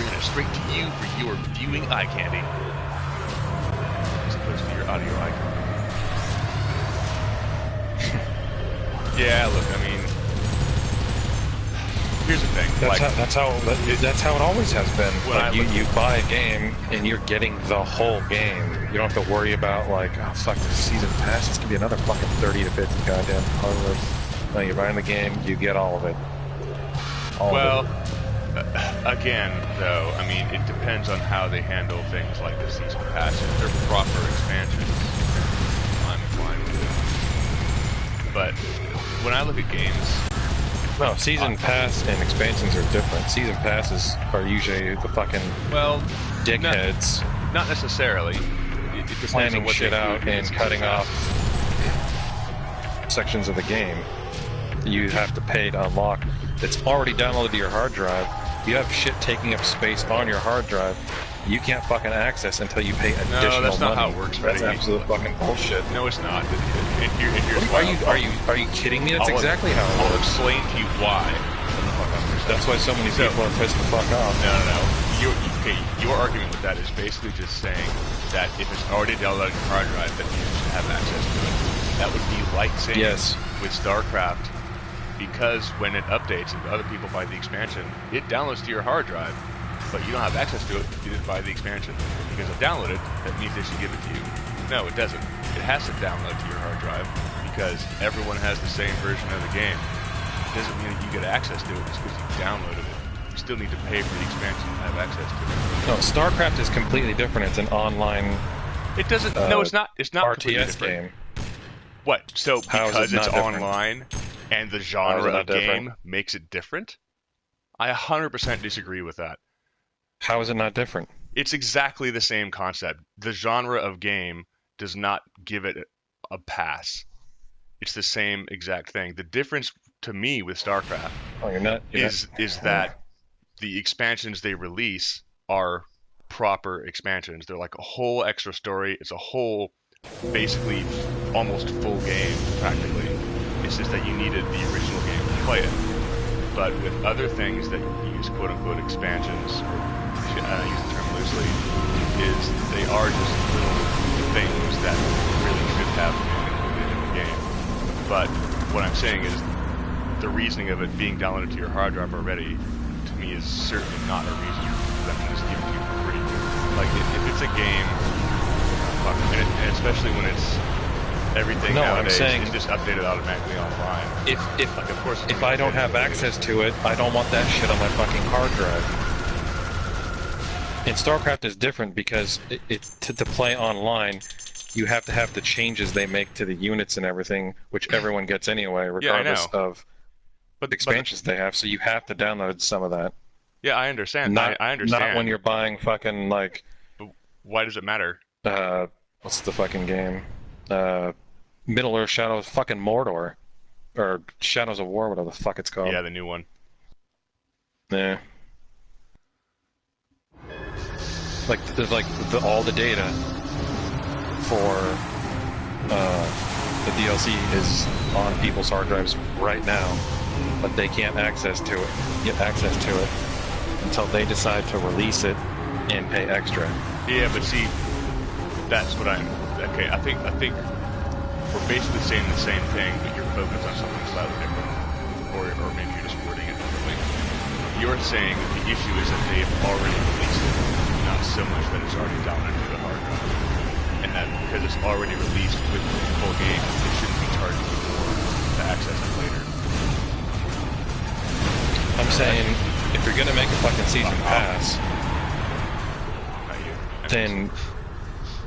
bringing it straight to you for your viewing eye candy, as opposed to your audio eye candy. Yeah, look, I mean, here's the thing. That's how it always has been. When you buy a game and you're getting the whole game. You don't have to worry about like, oh fuck, this season pass. It's gonna be another fucking 30 to 50 goddamn dollars. No, you're buying the game, you get all of it. Again, though, I mean, it depends on how they handle things like the season pass. If they're proper expansions, I'm fine with it. But when I look at games, no, season pass and expansions are different. Season passes are usually the fucking dickheads. Not necessarily. It depends planning on what shit out and cutting off sections of the game. You have to pay to unlock. It's already downloaded to your hard drive. You have shit taking up space on your hard drive. You can't fucking access until you pay additional money. No, that's not how it works. That's absolute fucking bullshit. No, it's not. Are you kidding me? That's exactly how it works. I'll explain to you why. That's why so many people are pissed the fuck off. No. Your argument with that is basically just saying that if it's already downloaded to your hard drive, that you should have access to it. That would be like saying with StarCraft, because when it updates and other people buy the expansion, it downloads to your hard drive, but you don't have access to it. You didn't buy the expansion because it downloaded. That means they should give it to you. No, it doesn't. It has to download to your hard drive because everyone has the same version of the game. It doesn't mean that you get access to it just because you downloaded it. You still need to pay for the expansion to have access to it. No, StarCraft is completely different. It's an online. It doesn't. No, it's not. It's not RTS game. What? So because it's online and the genre of game makes it different? I 100% disagree with that. How is it not different? It's exactly the same concept. The genre of game does not give it a pass. It's the same exact thing. The difference to me with StarCraft is that the expansions they release are proper expansions. They're like a whole extra story. It's a whole, basically, almost full game, practically. It's just that you needed the original game to play it. But with other things that use quote-unquote expansions, or use the term loosely, is they are just little things that really should have been included in the game. But what I'm saying is the reasoning of it being downloaded to your hard drive already, to me, is certainly not a reason for them to just give it to you for free. Like, if it's a game, and especially when it's everything nowadays is just updated automatically online. If I don't have access to it, I don't want that shit on my fucking hard drive. And StarCraft is different because to play online, you have to have the changes they make to the units and everything, which everyone gets anyway, regardless of the expansions they have. So you have to download some of that. Yeah, I understand. I understand. Not when you're buying fucking like. But why does it matter? What's the fucking game? Middle-earth Shadows, fucking Mordor, or Shadows of War, whatever the fuck it's called. Yeah, the new one. Yeah. Like there's all the data for the DLC is on people's hard drives right now, but they can't get access to it until they decide to release it and pay extra. Yeah, but see, that's what I'm. Okay, I think we're basically saying the same thing, but you're focused on something slightly different, or maybe you're just wording it differently. You're saying that the issue is that they've already released it, not so much that it's already downloaded to the hard drive, and that because it's already released with the full game, it shouldn't be charging you more to access it later. I'm saying, if you're gonna make a fucking season pass, then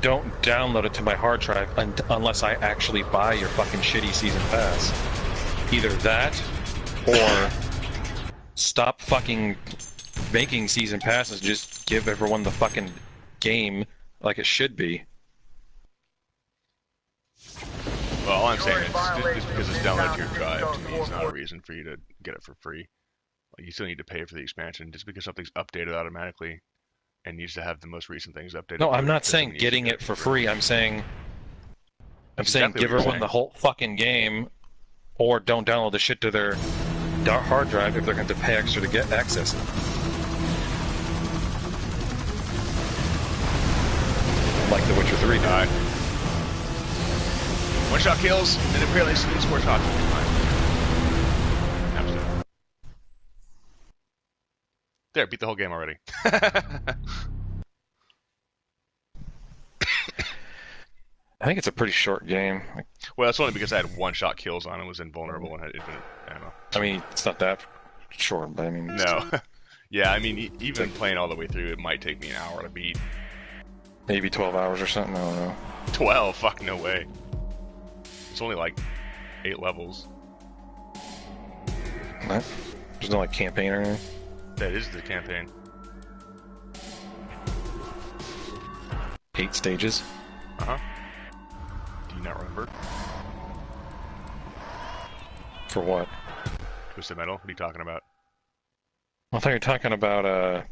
don't download it to my hard drive unless I actually buy your fucking shitty season pass. Either that, or stop fucking making season passes. Just give everyone the fucking game like it should be. Well, all I'm saying is just because it's downloaded to your drive, to me, it's not a reason for you to get it for free. Like, you still need to pay for the expansion. Just because something's updated automatically and needs to have the most recent things updated. No, I'm not saying getting it for free. I'm saying give everyone the whole fucking game, or don't download the shit to their hard drive if they're going to pay extra to get access. Like The Witcher 3 did. Alright. One-shot kills, and apparently spin score shots will be fine. Absolutely. There, beat the whole game already. I think it's a pretty short game. Well, it's only because I had one-shot kills on and was invulnerable and had infinite ammo. I mean, it's not that short, but I mean... No. Yeah, I mean, even playing all the way through, it might take me an hour to beat. Maybe 12 hours or something, I don't know. 12? Fuck, no way. It's only like 8 levels. What? There's no, like, campaign or anything? That is the campaign. 8 stages? Uh-huh. Do you not remember? For what? Twisted Metal? What are you talking about? I thought you were talking about,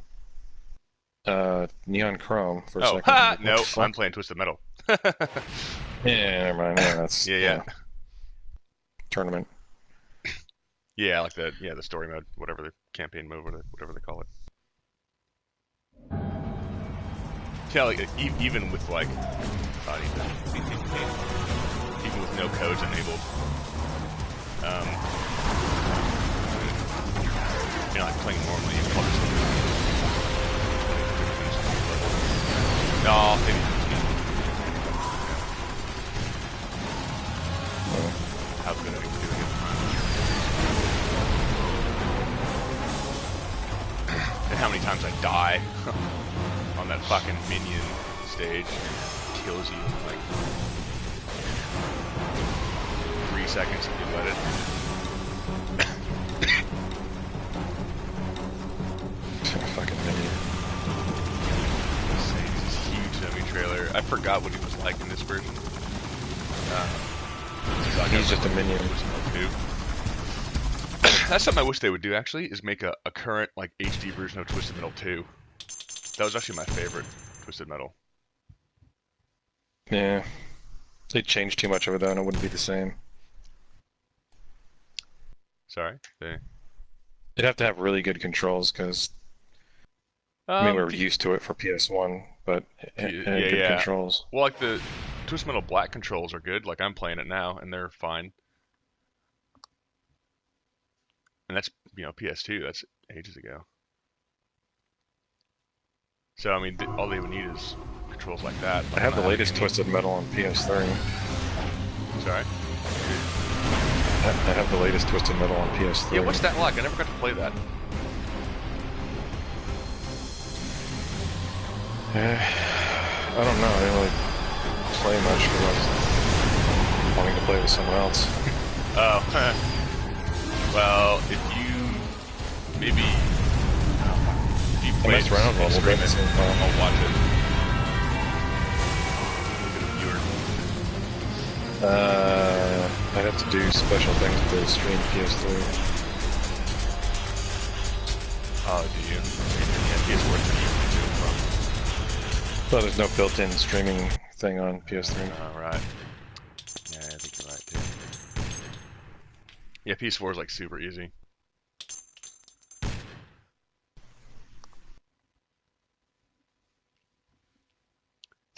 Neon Chrome for a second. Ha! No, I'm playing Twisted Metal. Yeah, never mind. Yeah, that's... Yeah. Tournament. Yeah, like the story mode, whatever the campaign mode, whatever they call it. Yeah, like, even with like, even with no codes enabled, you know, like playing normally, you can probably still maybe 15. How good I can do it. And how many times I die on that fucking minion stage. Kills you in like 3 seconds if you let it. Fucking minion. This huge enemy trailer. I forgot what he was like in this version. He's just a minion. That's something I wish they would do, actually, is make a current, like, HD version of Twisted Metal 2. That was actually my favorite Twisted Metal. Yeah. They changed too much of it, though, and it wouldn't be the same. Sorry? They'd have to have really good controls, because... I mean, we were used to it for PS1, but good controls. Well, like, the Twisted Metal Black controls are good. Like, I'm playing it now, and they're fine. And that's, you know, PS2. That's ages ago. So, I mean, all they would need is controls like that. I have the latest Twisted Metal on PS3. Sorry? I have the latest Twisted Metal on PS3. Yeah, what's that like? I never got to play that. I don't know. I didn't really play much because I was wanting to play with someone else. Oh, well, if you maybe if you play it around a little bit, I'll watch it. I'd have to do special things to stream PS3. Oh, do you? Yeah, PS4 is pretty easy to do from. So there's no built-in streaming thing on PS3. Oh, right. Yeah, I think you're right, too. Yeah, PS4 is like super easy.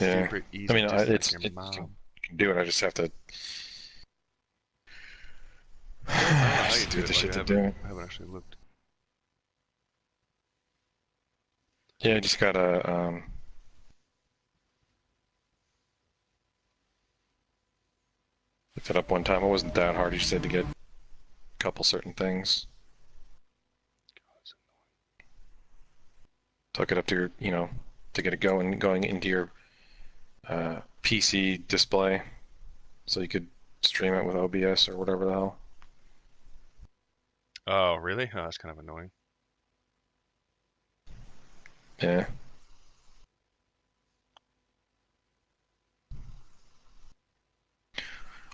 Yeah. Super easy. I mean, you can do it. I just have to. How do the shit to do it. I haven't actually looked. Yeah, I just gotta looked it up one time. It wasn't that hard. You just had to get a couple certain things. Hook it up to your, you know, to get it going into your PC display, so you could stream it with OBS or whatever the hell. Oh, really? Oh, that's kind of annoying. Yeah.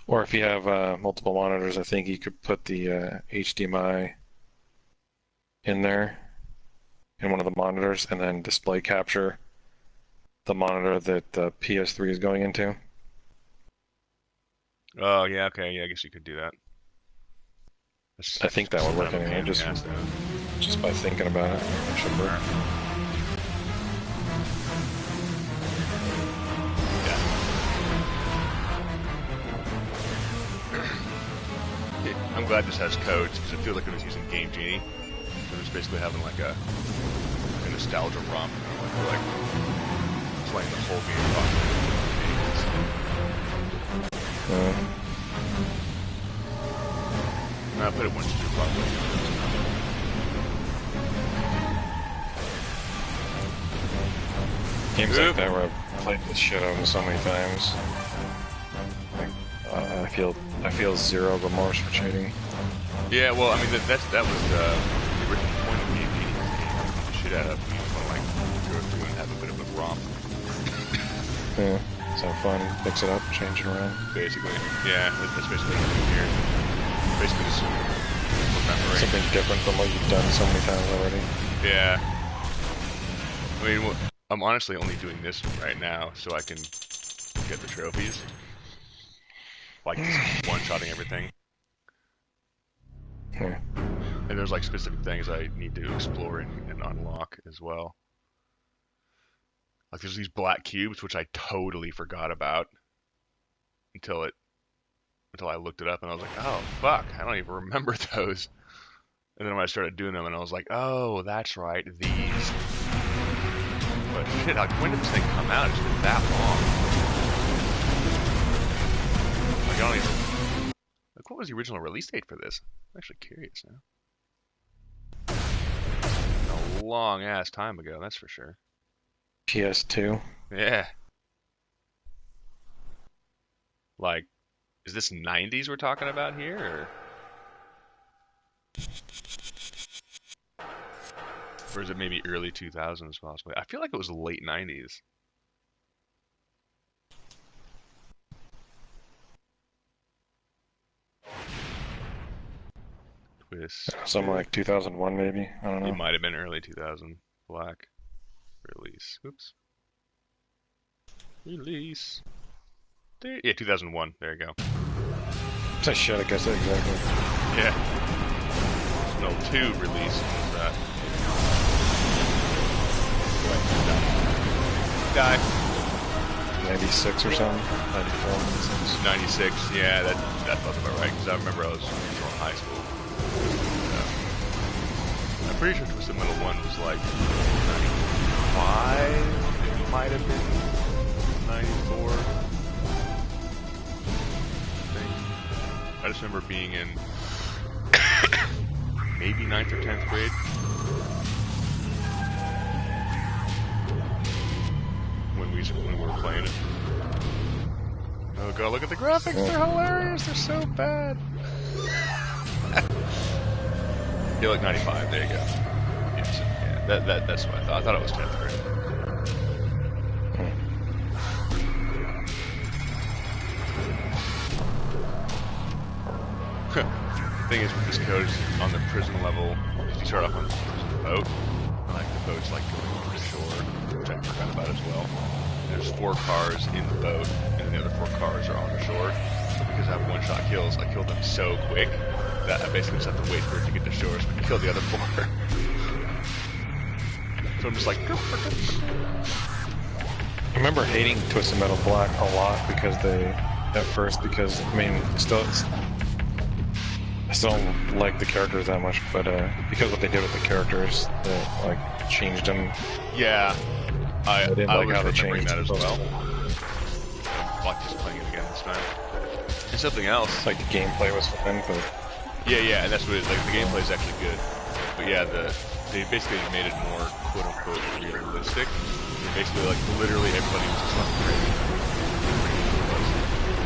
Or if you have multiple monitors, I think you could put the HDMI in there, in one of the monitors, and then display capture the monitor that the PS3 is going into. Oh, yeah, okay, yeah, I guess you could do that. I think that would work anyway, just by thinking about it should work. glad this has codes, because I feel like I was using Game Genie. So it's basically having like a nostalgia romp. Like playing the whole game. I put it once too probably. Games like that where I've played the shit out of them so many times. Like, I feel zero remorse for cheating. Yeah, well, I mean that was the original point of Game Genie. The shit out of you want to like go through and have a bit of a romp. Yeah, so fun. Mix it up, change it around. Basically, yeah, that's basically what I'm doing here. Basically just remembering something different from what you've done so many times already. Yeah. I mean, I'm honestly only doing this right now so I can get the trophies. Like, just one-shotting everything. Yeah. And there's, like, specific things I need to explore and unlock as well. Like, there's these black cubes, which I totally forgot about until I looked it up, and I was like, oh, fuck, I don't even remember those. And then when I started doing them, and I was like, oh, that's right, these. But shit, like, when did this thing come out? It's been that long. Like, I don't even... Like, what was the original release date for this? I'm actually curious now. A long-ass time ago, that's for sure. PS2? Yeah. Like, is this 90s we're talking about here, or is it maybe early 2000s possibly? I feel like it was late 90s. Twist. Something like 2001 maybe? I don't know. It might have been early 2000. Black. Release. Oops. Release. There, yeah, 2001. There you go. I should have guessed that exactly. Yeah. No, 2 release was that. Die. 96 or something? 94, 96, yeah, that felt about right, because I remember I was still in high school. I'm pretty sure Twisted Metal 1 was like 95, it might have been 94. I just remember being in maybe 9th or 10th grade. When we were playing it. Oh god, look at the graphics, they're hilarious, they're so bad. Yeah, like 95, there you go. Yes, yeah, that's what I thought. I thought it was 10th grade. The thing is with this code is on the prison level, you start off on the boat, and like the boat's like going over the shore, which I forgot about as well. There's 4 cars in the boat, and the other 4 cars are on the shore. So because I have one-shot kills, I killed them so quick that I basically just have to wait for it to get to shore so I can kill the other 4. So I'm just like... I remember hating Twisted Metal Black a lot because I mean, I still don't like the characters that much, but because what they did with the characters, they like changed them. Yeah, I didn't like how they remembering changed that as well. Like just playing it again this time. And something else. Like the gameplay was fun, but yeah, and that's what like the gameplay is actually good. But yeah, they basically made it more quote unquote realistic. Basically, like literally everybody was just fucking crazy,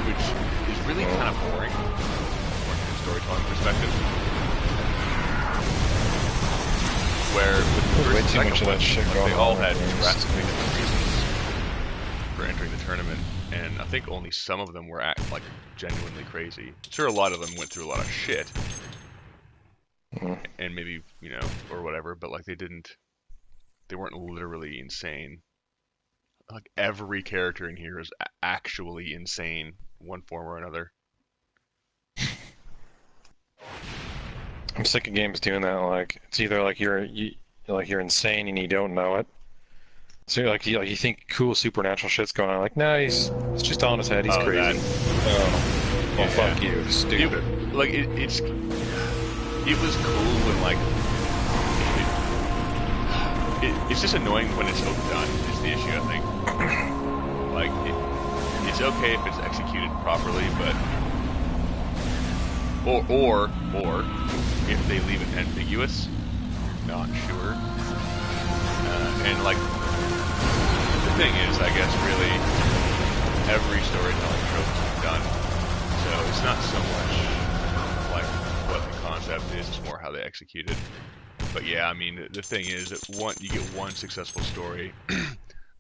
which is really kind of boring. Storytelling perspective, where with the first and second one, they all had drastically different reasons for entering the tournament, and I think only some of them were like genuinely crazy. Sure, a lot of them went through a lot of shit, and maybe or whatever, but like they weren't literally insane. Like every character in here is actually insane, one form or another. I'm sick of games doing that. Like it's either like you're insane and you don't know it. So you think cool supernatural shit's going on. Like, no, he's just on his head. He's crazy. Well, fuck you, stupid. like it was cool when like it's just annoying when it's overdone. Is the issue, I think. Like it's okay if it's executed properly, but or if they leave it ambiguous, not sure. And like the thing is, I guess really every storytelling trope is done, so it's not so much like what the concept is; it's more how they execute it. But yeah, I mean, the thing is that you get one successful story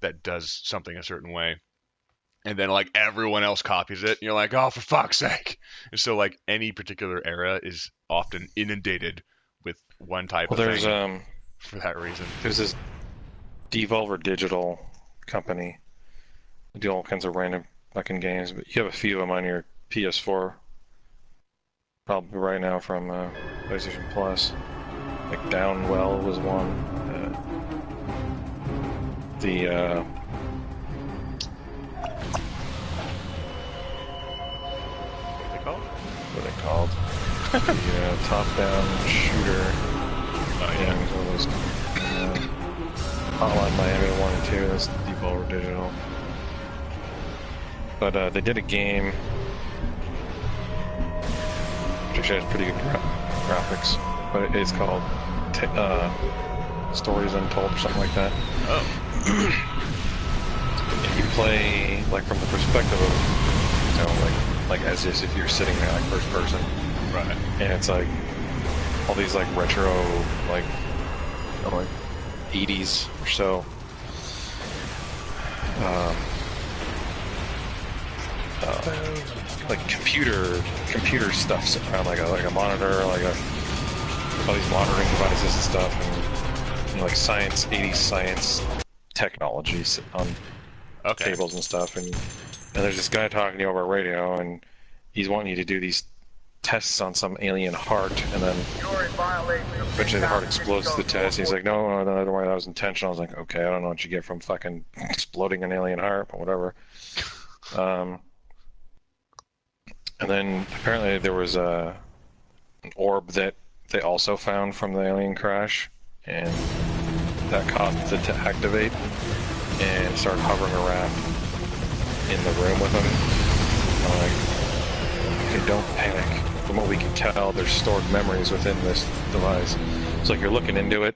that does something a certain way, and then like everyone else copies it, and you're like, oh, for fuck's sake! And so like any particular era is often inundated with one type of thing. For that reason, there's this Devolver Digital company. They do all kinds of random fucking games, but you have a few of them on your PS4. Probably right now from PlayStation Plus. Like Downwell was one. What's it called? What are they called? The top-down shooter. Oh yeah. One of those, Hotline Miami 1 and 2. That's Devolver Digital. But they did a game which actually has pretty good graphics. But it's called Stories Untold or something like that. Oh. And you play like from the perspective of, you know, like as if you're sitting there like first person. Right. And it's like all these like retro like 80s or so. Like computer stuff sitting around like a monitor, like all these monitoring devices and stuff, and like 80s science technologies on tables and stuff, and there's this guy talking to you over radio, and he's wanting you to do these tests on some alien heart, and then eventually the heart explodes to the test. He's like, no, don't worry, that was intentional. I was like, okay, I don't know what you get from fucking exploding an alien heart, but whatever. And then apparently there was an orb that they also found from the alien crash, and that caused it to activate and start hovering around in the room with them. I'm like, okay, don't panic. From what we can tell, there's stored memories within this device. It's like you're looking into it,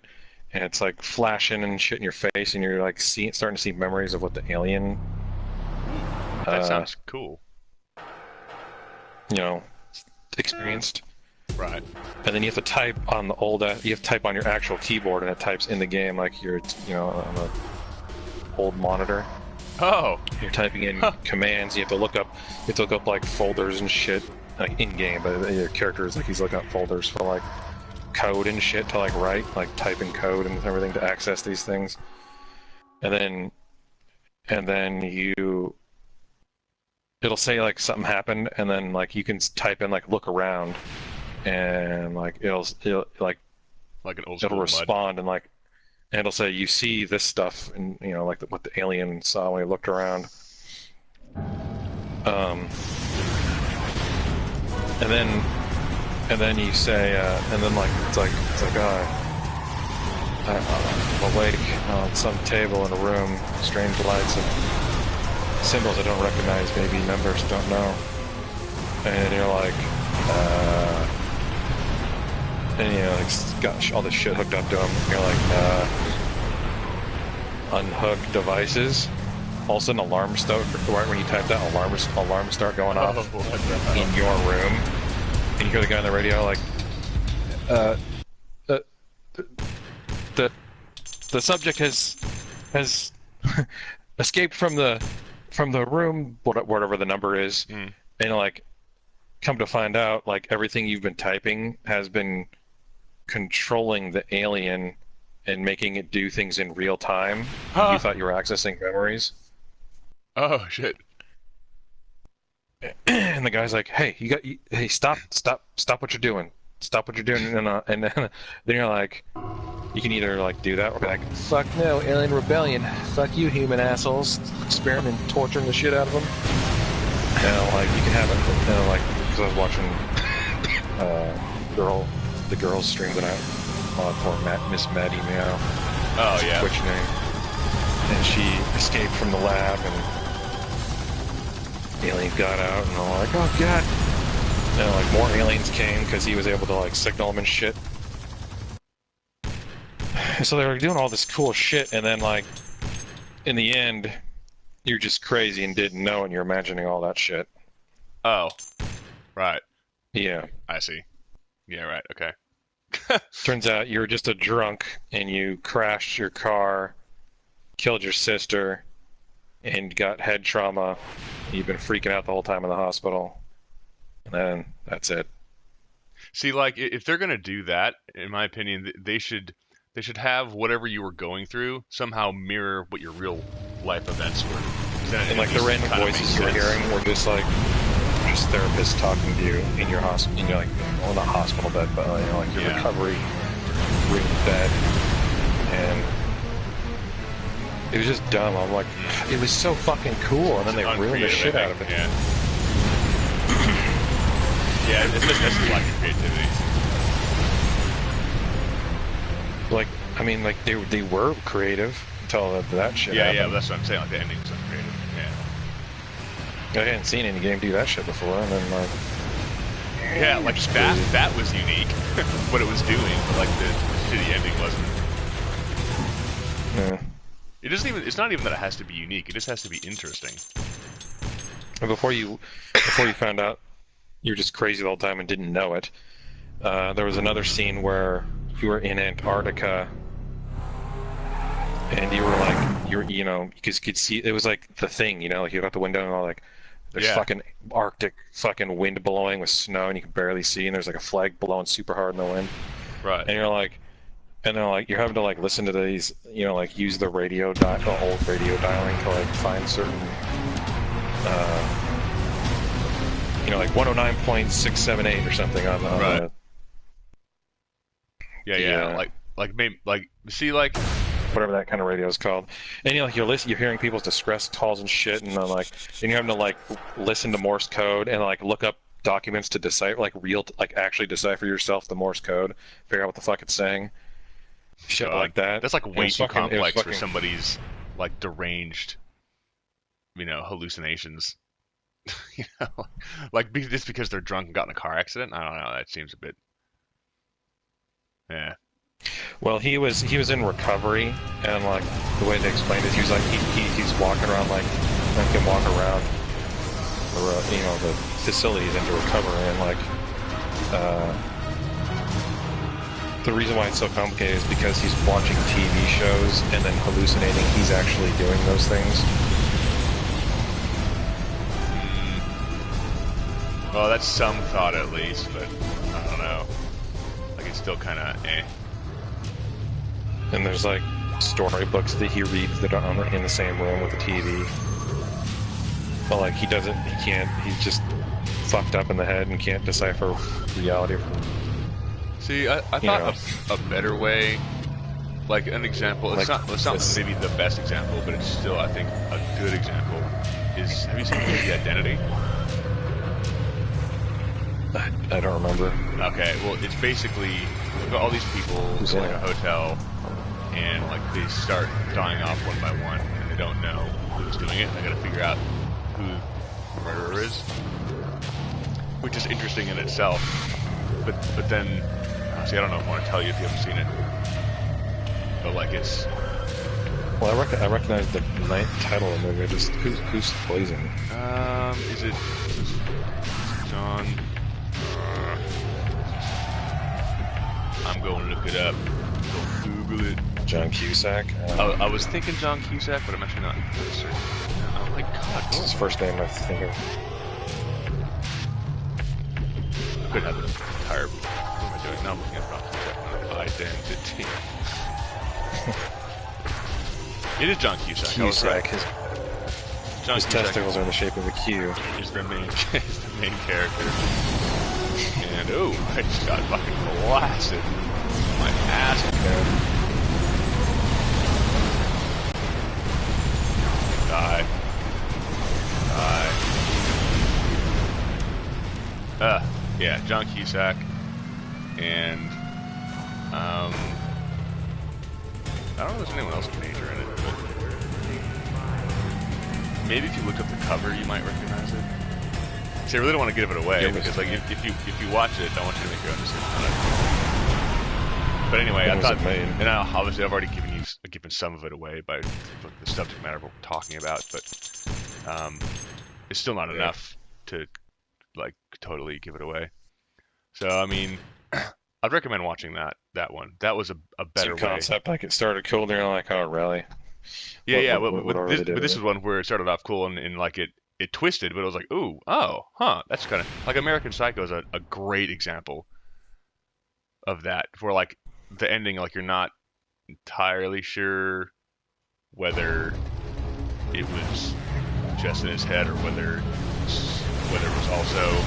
and it's like flashing and shit in your face, and you're like starting to see memories of what the alien. That sounds cool. You know, experienced. Right. And then you have to type on the you have to type on your actual keyboard, and it types in the game like you're, you know, on the old monitor. Oh. You're typing in commands. You have to look up like folders and shit, like in game. But your character is like he's looking up folders for like code and shit to like write, like type in code and everything to access these things. And then it'll say like something happened, and then like you can type in like look around, and like it'll like an old it'll respond and like and it'll say you see this stuff, and you know like what the alien saw when he looked around. And then you say and then like it's like I'm awake on some table in a room, strange lights and symbols I don't recognize, maybe members don't know. And you're like, and you know, like, got all this shit hooked up to him. You're like, unhook devices. All of a sudden, alarm start. Right when you type that, alarms start going off in your room, and you hear the guy on the radio like, the subject has escaped from the room, whatever the number is, and like, come to find out, like everything you've been typing has been controlling the alien and making it do things in real time. You thought you were accessing memories. Oh shit! And the guy's like, "Hey, hey, stop what you're doing. Stop what you're doing." And then you're like, you can either like do that or be like, "Fuck no, alien rebellion. Fuck you, human assholes. Experimenting, torturing the shit out of them." And like you can have it, like because I was watching the girl's stream that I for Miss Maddie Meow. Oh yeah. Twitch name. And she escaped from the lab, and aliens got out, and all like, oh god. And like more aliens came because he was able to like signal them and shit. So they were doing all this cool shit, and then like in the end, you're just crazy and didn't know, and you're imagining all that shit. Oh, right. Yeah. I see. Yeah, right. Okay. Turns out you were just a drunk, and you crashed your car, killed your sister, and got head trauma. You've been freaking out the whole time in the hospital. And then that's it. See, like, if they're gonna do that, in my opinion, they should have whatever you were going through somehow mirror what your real life events were. And like the random voices you were hearing were just like therapists talking to you in your hospital, in your like, well, not hospital bed, but you know, like your recovery room bed, and it was just dumb. I'm like, it was so fucking cool, and then they ruined the shit out of it. Yeah, yeah, it's just a lack of creativity. Like, I mean, like they were creative until that shit happened. Yeah, that's what I'm saying. Like the ending was uncreative. I hadn't seen any game do that shit before, and then like... Yeah, like that was unique, what it was doing, but like the shitty ending wasn't. Yeah. It's not even that it has to be unique, it just has to be interesting. And before you found out you were just crazy the whole time and didn't know it, there was another scene where you were in Antarctica, and you were like, you know, because you could see, it was like the thing, you know, like you got the window and all like, there's fucking Arctic fucking wind blowing with snow and you can barely see, and there's like a flag blowing super hard in the wind. Right. And you're like, and then like you're having to like listen to these, you know, like use the radio the old radio dialing to like find certain, you know, like 109.678 or something on right. Like maybe like see like. Whatever that kind of radio is called, and you know, like you're hearing people's distress calls and shit, and then like, and you're having to like listen to Morse code and like look up documents to decipher, like actually decipher yourself the Morse code, figure out what the fuck it's saying, shit like that. That's like way too complex for somebody's like deranged, you know, hallucinations. You know, like just because they're drunk and got in a car accident. I don't know. That seems a bit. Yeah. Well, he was in recovery, and like the way they explained it, he was like he's walking around like can walk around, you know, the facilities into recovery, and like the reason why it's so complicated is because he's watching TV shows and then hallucinating he's actually doing those things. Well, that's some thought at least, but I don't know. Like it's still kind of eh. And there's like storybooks that he reads that are in the same room with the TV. But like he's just fucked up in the head and can't decipher reality from... See, I thought a better way, like an example, it's not maybe the best example, but it's still, I think, a good example, is, have you seen The Identity? I don't remember. Okay, well, it's basically, you've got all these people in like a hotel, and like they start dying off one by one, and they don't know who's doing it, and they gotta figure out who the murderer is, which is interesting in itself. But then, see, I don't know if I want to tell you if you haven't seen it, but like it's. Well, I recognize the title of the movie. Just who's poison? Is it John? I'm going to look it up. Google it. John Cusack. I was thinking John Cusack, but I'm actually not certain. Oh my god, what's his first name? I think of. I could have an entire. What am I doing? Now I'm looking at Identity. It is John Cusack. Cusack. His Cusack testicles are in the shape of a Q. Is the main character. And I just got fucking blasted. My ass. Die. Yeah, John Cusack. and I don't know if there's anyone else major in it, but maybe if you look up the cover, you might recognize it. See, I really don't want to give it away because, like, if you watch it, I want you to make your own decision on it. But anyway, I thought, and obviously I've already given some of it away by the subject matter we're talking about, but it's still not enough to like totally give it away. So I mean, I'd recommend watching that one. That was a better concept. Like it started cool, and you're like, oh really? Yeah, but this is one where it started off cool and like it twisted, but it was like, ooh, oh, huh. That's kind of like American Psycho is a great example of that. Where like the ending, like you're not entirely sure whether it was just in his head or whether it was also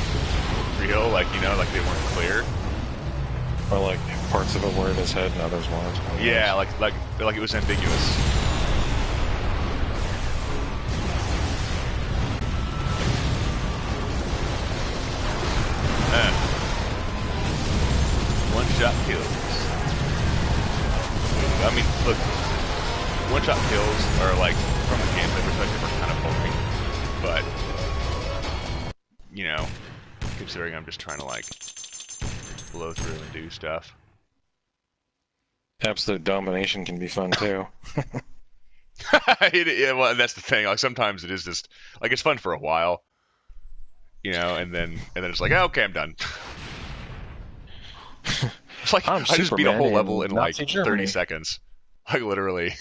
real. Like, you know, like they weren't clear. Or like parts of it were in his head and others weren't. Yeah, like it was ambiguous. One-shot kills. I mean, look, one-shot kills are like, from the gameplay perspective, are kind of boring. But, you know, considering I'm just trying to like blow through and do stuff. Absolute domination can be fun too. Yeah, well, that's the thing. Like sometimes it is just like it's fun for a while, you know, and then it's like, oh, okay, I'm done. It's like I just beat a whole level in like 30 seconds, like literally.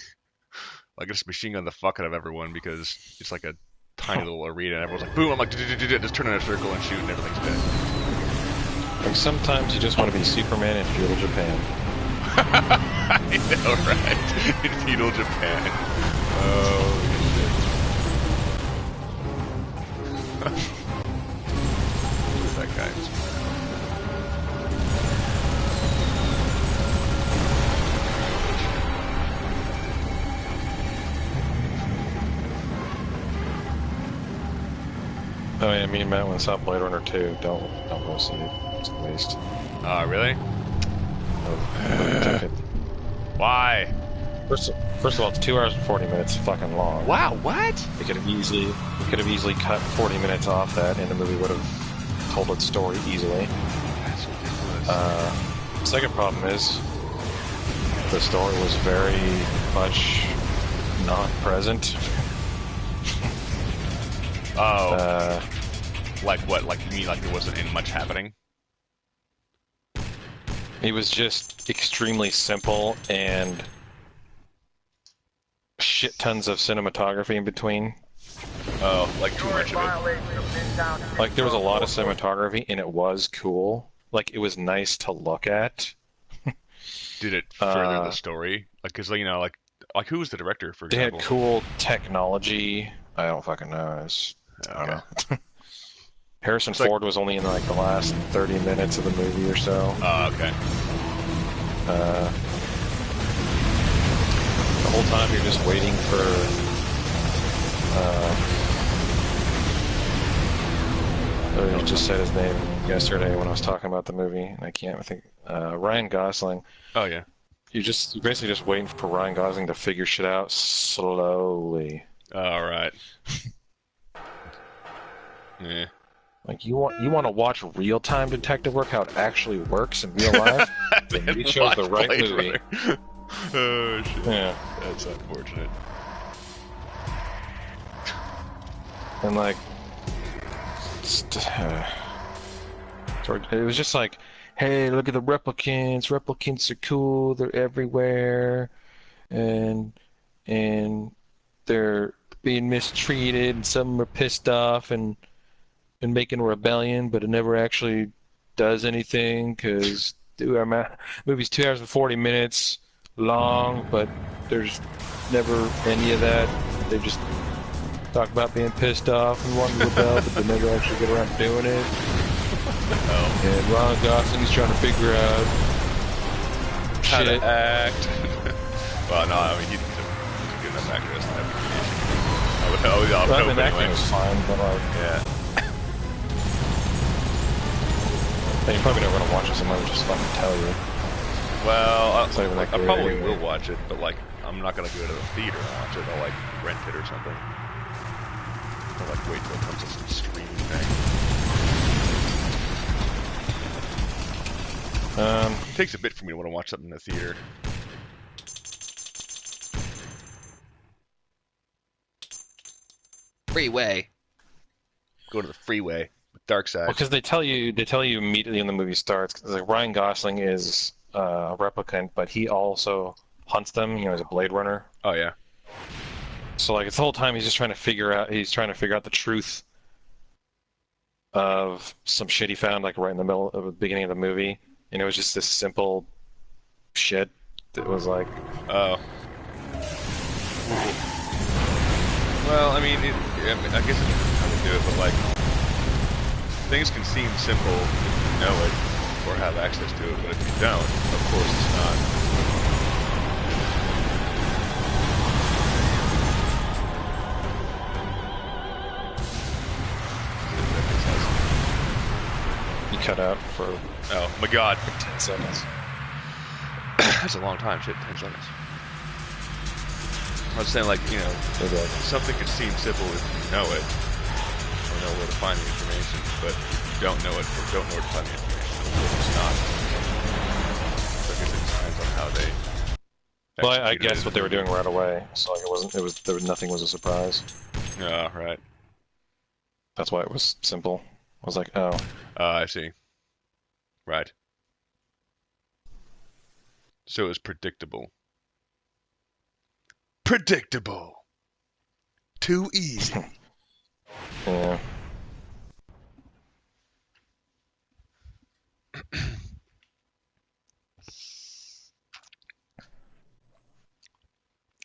Like I just machine gun the fuck out of everyone because it's like a tiny little arena and everyone's like, boom! I'm like, just turn in a circle and shoot and everything's dead. Like sometimes you just want to be Superman in feudal Japan. I know, right? In feudal Japan. Oh, shit. Who's that guy? Oh yeah, me and Matt went and saw Blade Runner 2. Don't go see it. It's a waste. Really? Why? First of all, it's 2 hours and 40 minutes, fucking long. Wow, what? We could have easily cut 40 minutes off that, and the movie would have told its story easily. That's ridiculous. Second problem is the story was very much not present. Oh. Like what? Like you mean like there wasn't much happening? It was just extremely simple and shit tons of cinematography in between. Oh, like too much of it. Like there was a lot of cinematography and it was cool. Like it was nice to look at. Did it further the story? Like, cause you know, like who was the director, for example? They had cool technology. I don't fucking know. I don't know. Harrison Ford was only in like the last 30 minutes of the movie or so. Oh, okay. The whole time you're just waiting for I just said his name yesterday when I was talking about the movie, and I think Ryan Gosling. Oh yeah. You're basically just waiting for Ryan Gosling to figure shit out slowly. All right. Yeah. Like you want to watch real-time detective work, how it actually works in real life? Then you chose the right movie. Oh shit. Yeah. That's unfortunate. And like, it was just like, hey, look at the replicants. Replicants are cool. They're everywhere, and they're being mistreated, and some are pissed off and making a rebellion, but it never actually does anything because the movie's 2 hours and 40 minutes long, but there's never any of that. They just talk about being pissed off and wanting to rebel, but they never actually get around to doing it. Oh. And Ron Gosling's trying to figure out how to act. Well, no, I mean, he's a good enough actor. That's not every issue. I mean, acting was fine, but like, yeah. And you're probably never gonna watch it, so I might just fucking tell you. Well, I probably will watch it, but like, I'm not gonna go to the theater and watch it. I'll like rent it or something. I'll like wait till it comes to some streaming thing. It takes a bit for me to want to watch something in the theater. Freeway. Go to the freeway with Darkseid. Because they tell you immediately when the movie starts. Cause like Ryan Gosling is a replicant, but he also hunts them. You know, he's a Blade Runner. Oh yeah. So like, it's the whole time he's just trying to figure out. He's trying to figure out the truth of some shit he found, like right in the middle of the beginning of the movie, and it was just this simple shit that was like, oh. Well, I mean, I guess it depends how to do it, but like, things can seem simple if you know it or have access to it, but if you don't, of course it's not. You cut out for, oh my god, like 10 seconds. That's a long time, shit, 10 seconds. I was saying, like, you know, something can seem simple if you know it, or know where to find the information, but if you don't know it, or don't know where to find the information, it's not. So I guess it depends on how they. Well, I guess what they were doing right away, so like nothing was a surprise. Yeah, right. That's why it was simple. I was like, oh. I see. Right. So it was predictable. Predictable. Too easy. Yeah.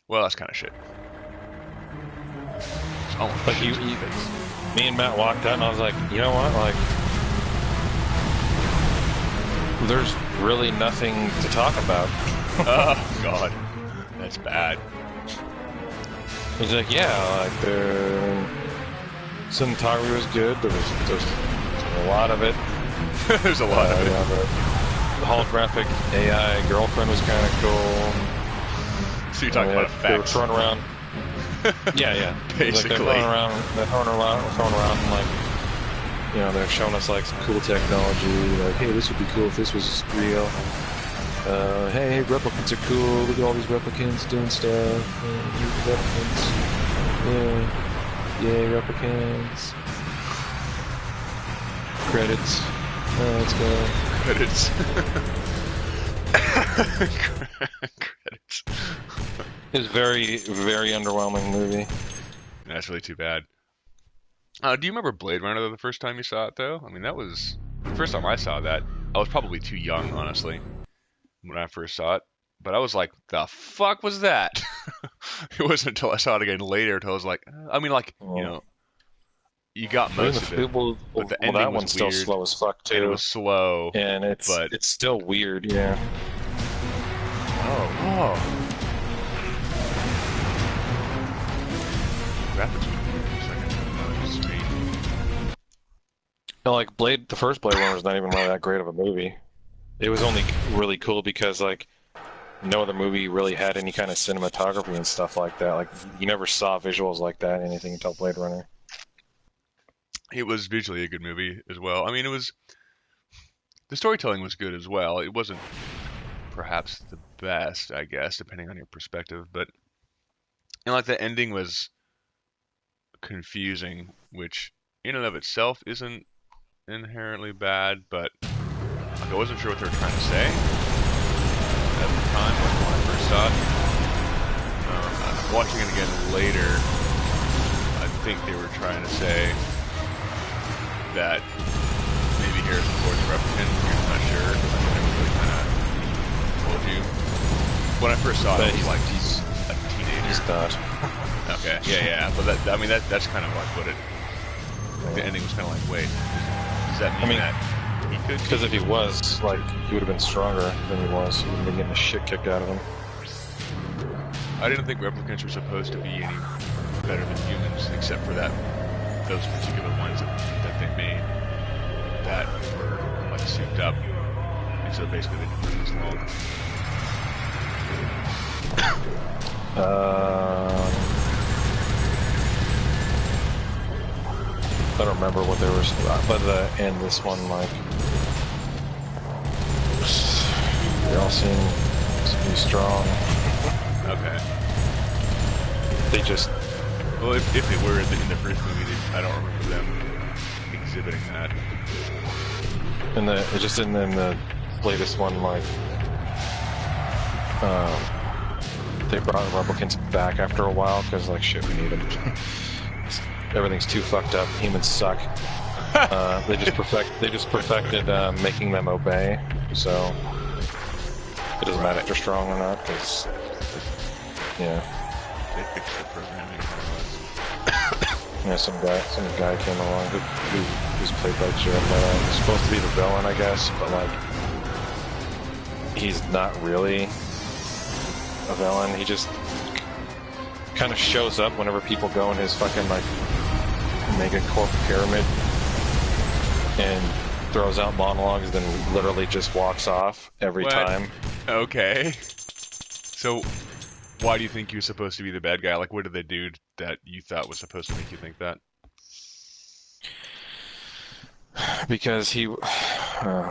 Well, that's kind of shit. Like me and Matt walked out, and I was like, you know what? Like, there's really nothing to talk about. Oh God, that's bad. He's like, yeah, like the cinematography was good. There's a lot of it. There's a lot of it. Yeah, the holographic AI girlfriend was kind of cool. So you're talking about effects. They were throwing around. Yeah. Basically. Like they're throwing around, like, you know, they're showing us like some cool technology. Like, hey, this would be cool if this was real. Hey, replicants are cool. Look at all these replicants doing stuff. Replicants. Yeah, replicants. Credits. Let's go. Credits. Credits. It was very, very underwhelming movie. That's really too bad. Do you remember Blade Runner the first time you saw it, though? I mean, that was the first time I saw that. I was probably too young, honestly, when I first saw it. But I was like, the fuck was that? It wasn't until I saw it again later until I was like, I mean, like, you know, you got most of it. But the ending that was one's weird, still slow as fuck, too. And it was slow. And it's still weird, yeah. Oh. Like the first Blade Runner was not even really that great of a movie. It was only really cool because like no other movie really had any kind of cinematography and stuff like that. Like you never saw visuals like that in anything until Blade Runner. It was visually a good movie as well. I mean, the storytelling was good as well. It wasn't perhaps the best, I guess, depending on your perspective, but like the ending was confusing, which in and of itself isn't inherently bad, but like, I wasn't sure what they were trying to say at the time when I first saw it. Watching it again later, I think they were trying to say that maybe Harrison Ford's a replicant. You're not sure. I never really kind of told you. When I first saw it, I was like, he's a teenager. He's not. Okay, yeah, but that's kind of like what it. Like the ending was kind of like, wait, does that mean that he could? Because if he was, like, he would have been stronger than he was. He would have been getting the shit kicked out of him. I didn't think replicants were supposed to be any better than humans, except for those particular ones that they made that were like like souped up, and so basically they didn't live as long. I don't remember what they were, but in this one, like, they all seem to be strong. Okay. They just... Well, if they were in the first movie, I don't remember them exhibiting that. In the latest one, like, they brought replicants back after a while because, like, shit, we need them. Everything's too fucked up. Humans suck. They just perfected making them obey. So it doesn't matter if they're strong or not, because yeah. They fixed the programming. Yeah, some guy came along who's played by Jeremiah. He's supposed to be the villain, I guess, but like he's not really a villain. He just kind of shows up whenever people go in his fucking like megacorp pyramid and throws out monologues, then literally just walks off every time. Okay. So, why do you think he was supposed to be the bad guy? Like, what did they do that you thought was supposed to make you think that? Because he... No,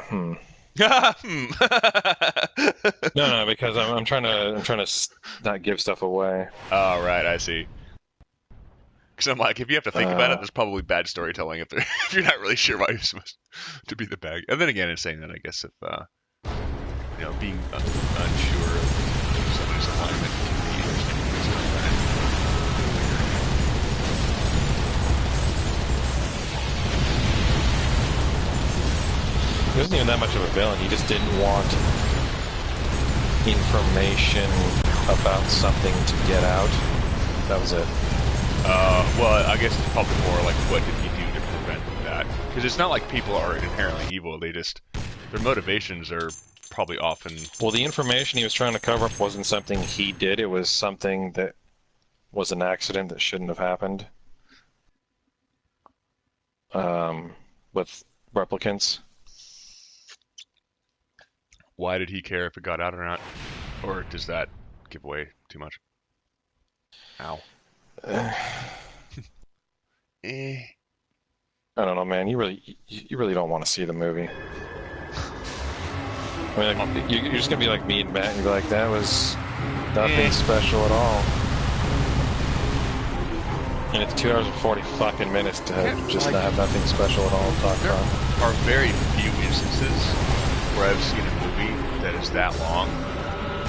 because I'm trying to not give stuff away. Oh, right, I see. Because I'm like, if you have to think about it, there's probably bad storytelling if you're not really sure why you're supposed to be the bad guy. And then again, in saying that, I guess if being unsure of somebody's alignment can be interesting. He wasn't even that much of a villain. He just didn't want information about something to get out. That was it. Well, I guess it's probably more like, what did he do to prevent that? Because it's not like people are inherently evil. Their motivations are probably often... Well, the information he was trying to cover up wasn't something he did. It was something that was an accident that shouldn't have happened. With replicants. Why did he care if it got out or not? Or does that give away too much? Ow. I don't know, man. You really don't want to see the movie. I mean, like, you're just gonna be like me and Matt, and you'll be like, that was nothing special at all. And it's 2 hours and 40 fucking minutes to just not have nothing special at all to talk about. There are very few instances where I've seen a movie that is that long,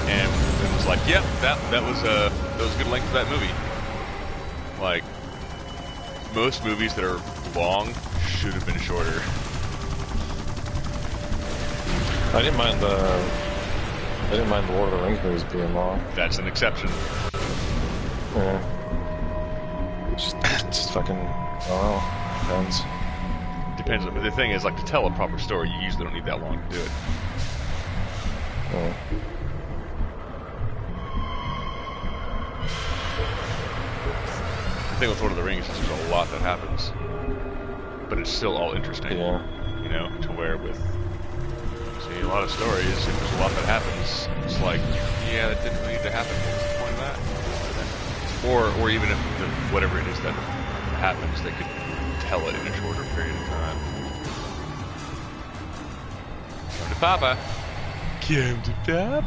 and it was like, yep, that was a good length of that movie. Like, most movies that are long should have been shorter. I didn't mind the Lord of the Rings movies being long. That's an exception. Yeah. Just fucking, I don't know. Depends. Depends. But the thing is, like, to tell a proper story, you usually don't need that long to do it. Yeah. The thing with Lord of the Rings is there's a lot that happens, but it's still all interesting. Yeah. You know, to where with a lot of stories, if there's a lot that happens, it's like, yeah, that didn't really need to happen. What's the point of that? Or even if whatever it is that happens, they could tell it in a shorter period of time. Come to Papa. Come to Papa.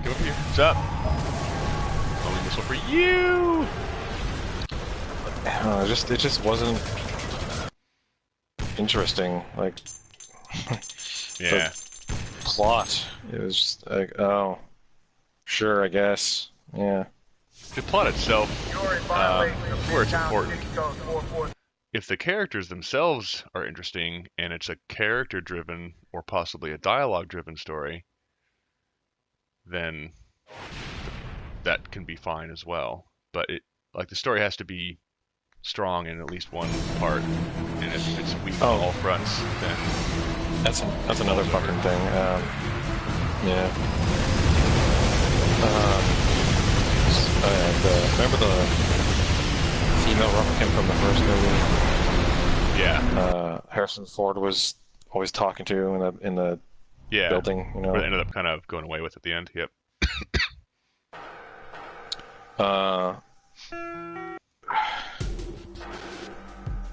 Come over here. What's up? Only missile for you. It just wasn't interesting. Like, yeah. The plot. It was just like, oh, sure, I guess. Yeah. The plot itself, where it's important. If the characters themselves are interesting, and it's a character-driven or possibly a dialogue-driven story, then that can be fine as well. But the story has to be strong in at least one part, and if it's weak on all fronts, then that's another fucking thing. Yeah. Remember the female replicant from the first movie? Yeah. Harrison Ford was always talking to in the building. You know, where they ended up kind of going away with at the end. Yep.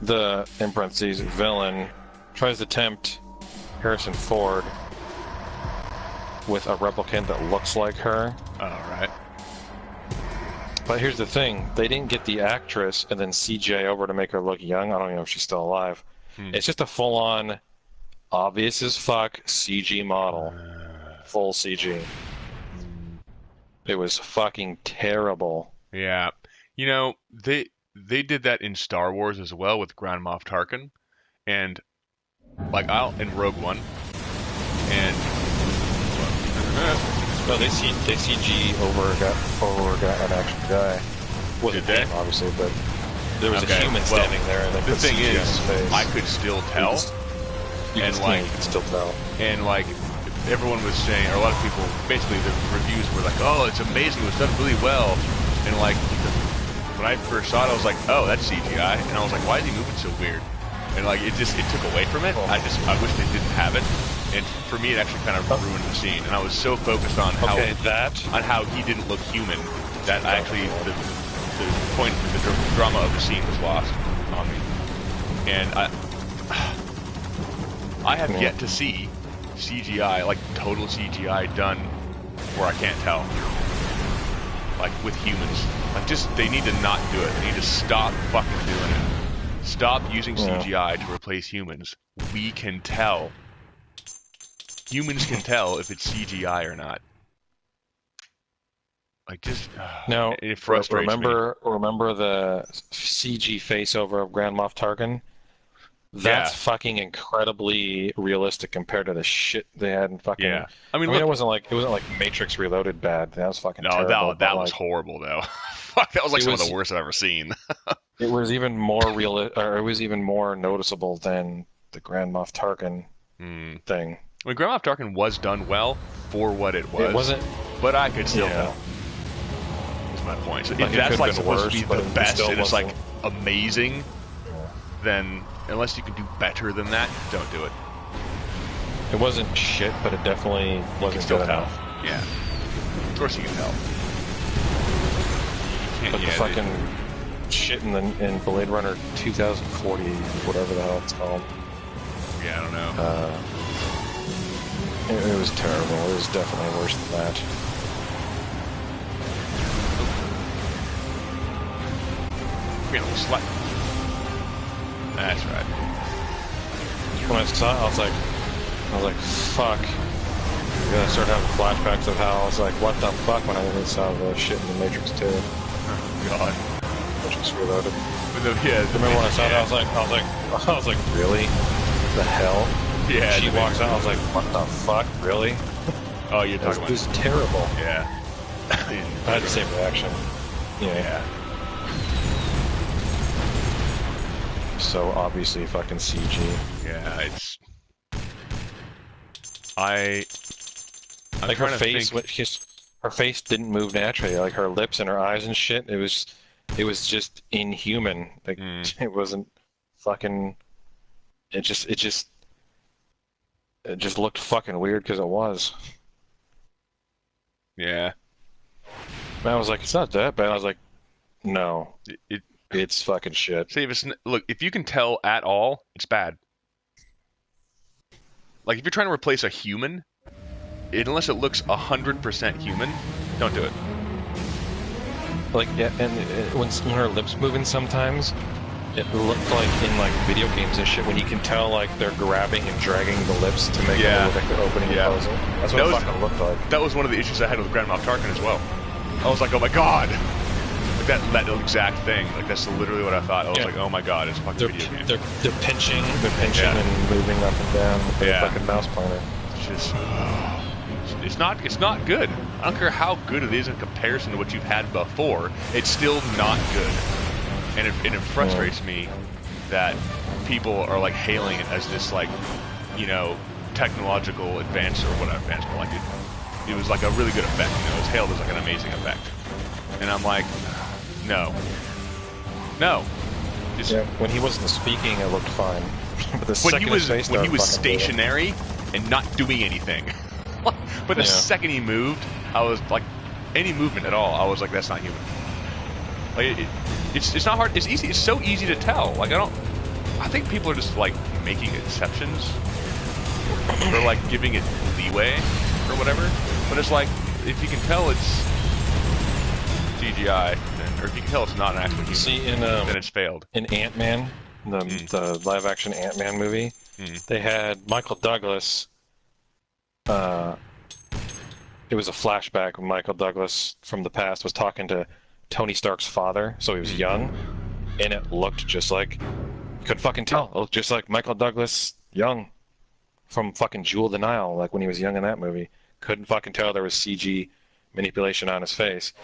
The, in parentheses, villain tries to tempt Harrison Ford with a replicant that looks like her. Alright. But here's the thing, they didn't get the actress and then CGI over to make her look young. I don't even know if she's still alive. It's just a full-on, obvious as fuck CG model. Full CG. It was fucking terrible. Yeah. You know, they did that in Star Wars as well with Grand Moff Tarkin, and like in Rogue One, and no, they CG over an actual guy. Did they? Obviously, but there was a human standing there, and the thing is, I could still tell, you could still tell, and like everyone was saying, or a lot of people, basically the reviews were like, "Oh, it's amazing, it was done really well," and like. When I first saw it, I was like, "Oh, that's CGI," and I was like, "Why is he moving so weird?" And like, it took away from it. I wish they didn't have it. And for me, it actually kind of ruined the scene. And I was so focused on how he didn't look human that actually the point, the drama of the scene was lost on me. And I have yet to see CGI, like total CGI done where I can't tell. Like with humans. Like they need to not do it. They need to stop fucking doing it. Stop using CGI to replace humans. We can tell. Humans can tell if it's CGI or not. Like no, it frustrates me. Remember the CG faceover of Grand Moff Tarkin? That's fucking incredibly realistic compared to the shit they had in fucking. Yeah, I mean, it wasn't like Matrix Reloaded bad. That was fucking terrible. That was horrible though. Fuck, that was like some of the worst I've ever seen. It was even more it was even more noticeable than the Grand Moff Tarkin thing. I mean, Grand Moff Tarkin was done well for what it was. It wasn't, but I could still tell. That's my point. So if that's like supposed to be the best, and it's like amazing, then. Unless you can do better than that, don't do it. It wasn't shit, but it definitely wasn't good enough. Yeah. Of course you can tell. But the fucking shit in Blade Runner 2040, whatever the hell it's called. Yeah, I don't know. It was terrible. It was definitely worse than that. You're gonna slut. That's right. When I saw it, I was like, fuck. I'm gonna start having flashbacks of how I was like, what the fuck, when I saw the shit in the Matrix 2. Oh god. Matrix Reloaded. Remember when I saw that, I was like, really? The hell? Yeah. She walks out, I was like, what the fuck, really? Oh, you're talking about. It was terrible. Yeah. I had the same reaction. Yeah. So obviously fucking CG. Yeah, it's. I'm like her face. Her face didn't move naturally. Like her lips and her eyes and shit. It was just inhuman. Like it wasn't fucking. It just looked fucking weird because it was. Yeah. And I was like, it's not that bad. I was like, no. It's fucking shit. See, if you can tell at all, it's bad. Like, if you're trying to replace a human, unless it looks 100% human, don't do it. Like, yeah, and when her lips moving sometimes, it looked like in, like, video games and shit, when you can tell, like, they're grabbing and dragging the lips to make it look like they're opening and closing. That's what it fucking looked like. That was one of the issues I had with Grand Moff Tarkin as well. I was like, oh my god! That exact thing, like that's literally what I thought. I was like, oh my god, it's a fucking video game. They're pinching and moving up and down with the fucking mouse pointer. It's not good. I don't care how good it is in comparison to what you've had before. It's still not good, and it frustrates me that people are like hailing it as this like, technological advance or whatever advance, but like it was like a really good effect. It was hailed as like an amazing effect, and I'm like. No. When he wasn't speaking, it looked fine. when he was stationary and not doing anything. But the second he moved, I was like, any movement at all, I was like, that's not human. Like it's not hard. It's easy. It's so easy to tell. Like I think people are just like making exceptions or like giving it leeway or whatever. But it's like if you can tell it's CGI, or if you can tell it's not an actual human, then it's failed. In Ant-Man, the live-action Ant-Man movie, they had Michael Douglas. It was a flashback when Michael Douglas from the past was talking to Tony Stark's father, so he was young, and it looked just like, you could fucking tell, it looked just like Michael Douglas young from fucking Jewel of the Nile, like when he was young in that movie. Couldn't fucking tell there was CG manipulation on his face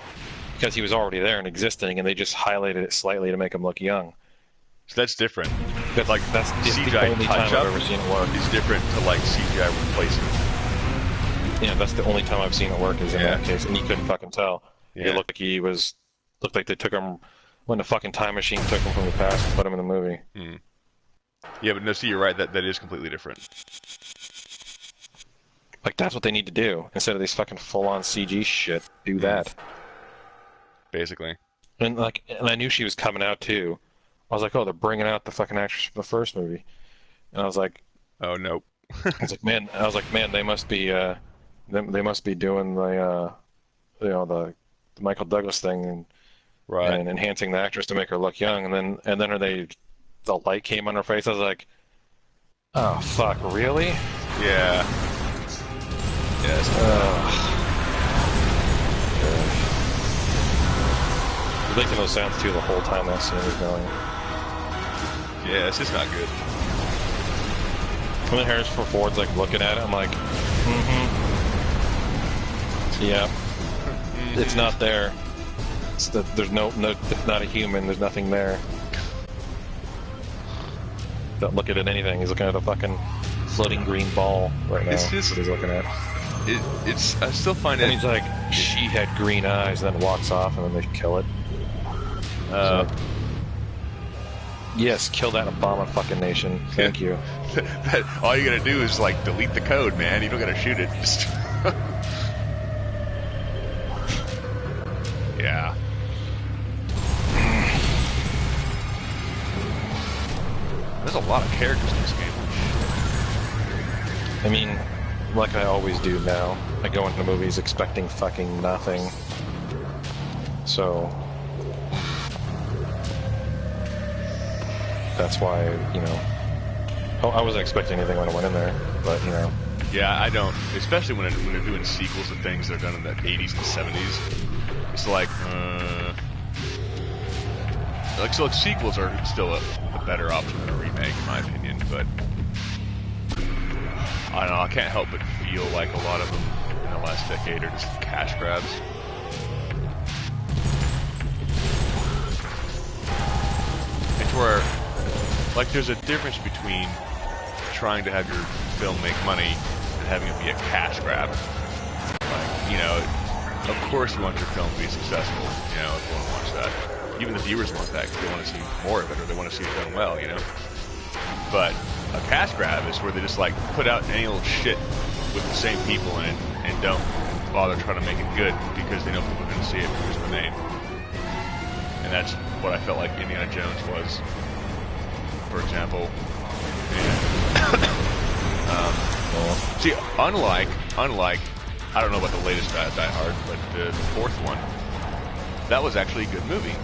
because he was already there and existing, and they just highlighted it slightly to make him look young. So that's different. That's CGI the only time I've ever seen it work. It's different to like CGI replacement. Yeah, that's the only time I've seen it work is in that case, and you couldn't fucking tell. Yeah. It looked like they took him when the fucking time machine took him from the past and put him in the movie. Yeah, but no, see, you're right. That is completely different. Like that's what they need to do instead of these fucking full-on CG shit. Do that. Basically. And I knew she was coming out too. I was like, oh, they're bringing out the fucking actress from the first movie, and I was like, oh no. I was like, man, they must be doing the the Michael Douglas thing and enhancing the actress to make her look young, and then the light came on her face. I was like, oh fuck, really? Yeah. Yes. You're making those sounds too the whole time that scene was going. Yeah, it's just not good. When Harrison Ford's like looking at it, I'm like, yeah, it's not there. There's no, it's not a human. There's nothing there. Don't look at it anything. He's looking at a fucking floating green ball right now. It's just, that's what he's looking at. It's. I still find it. And he's like, she had green eyes, and then walks off, and then they kill it. Yes, kill that Obama fucking nation. Thank you. All you gotta do is like delete the code, man. You don't gotta shoot it. Just yeah. There's a lot of characters in this game. I mean, like I always do now, I go into movies expecting fucking nothing. So that's why, I wasn't expecting anything when I went in there, but, Yeah, I don't. Especially when they're doing sequels of things that are done in the 80s and 70s. It's like, so sequels are still a better option than a remake, in my opinion, but I don't know, I can't help but feel like a lot of them in the last decade are just cash grabs. It's where, like, there's a difference between trying to have your film make money and having it be a cash grab. Like, of course you want your film to be successful, everyone wants that. Even the viewers want that because they want to see more of it or they want to see it done well, But a cash grab is where they just like put out any old shit with the same people in it and don't bother trying to make it good because they know people are going to see it because of the name. And that's what I felt like Indiana Jones was, for example. See, unlike, I don't know about the latest Die Hard, but the fourth one, that was actually a good movie.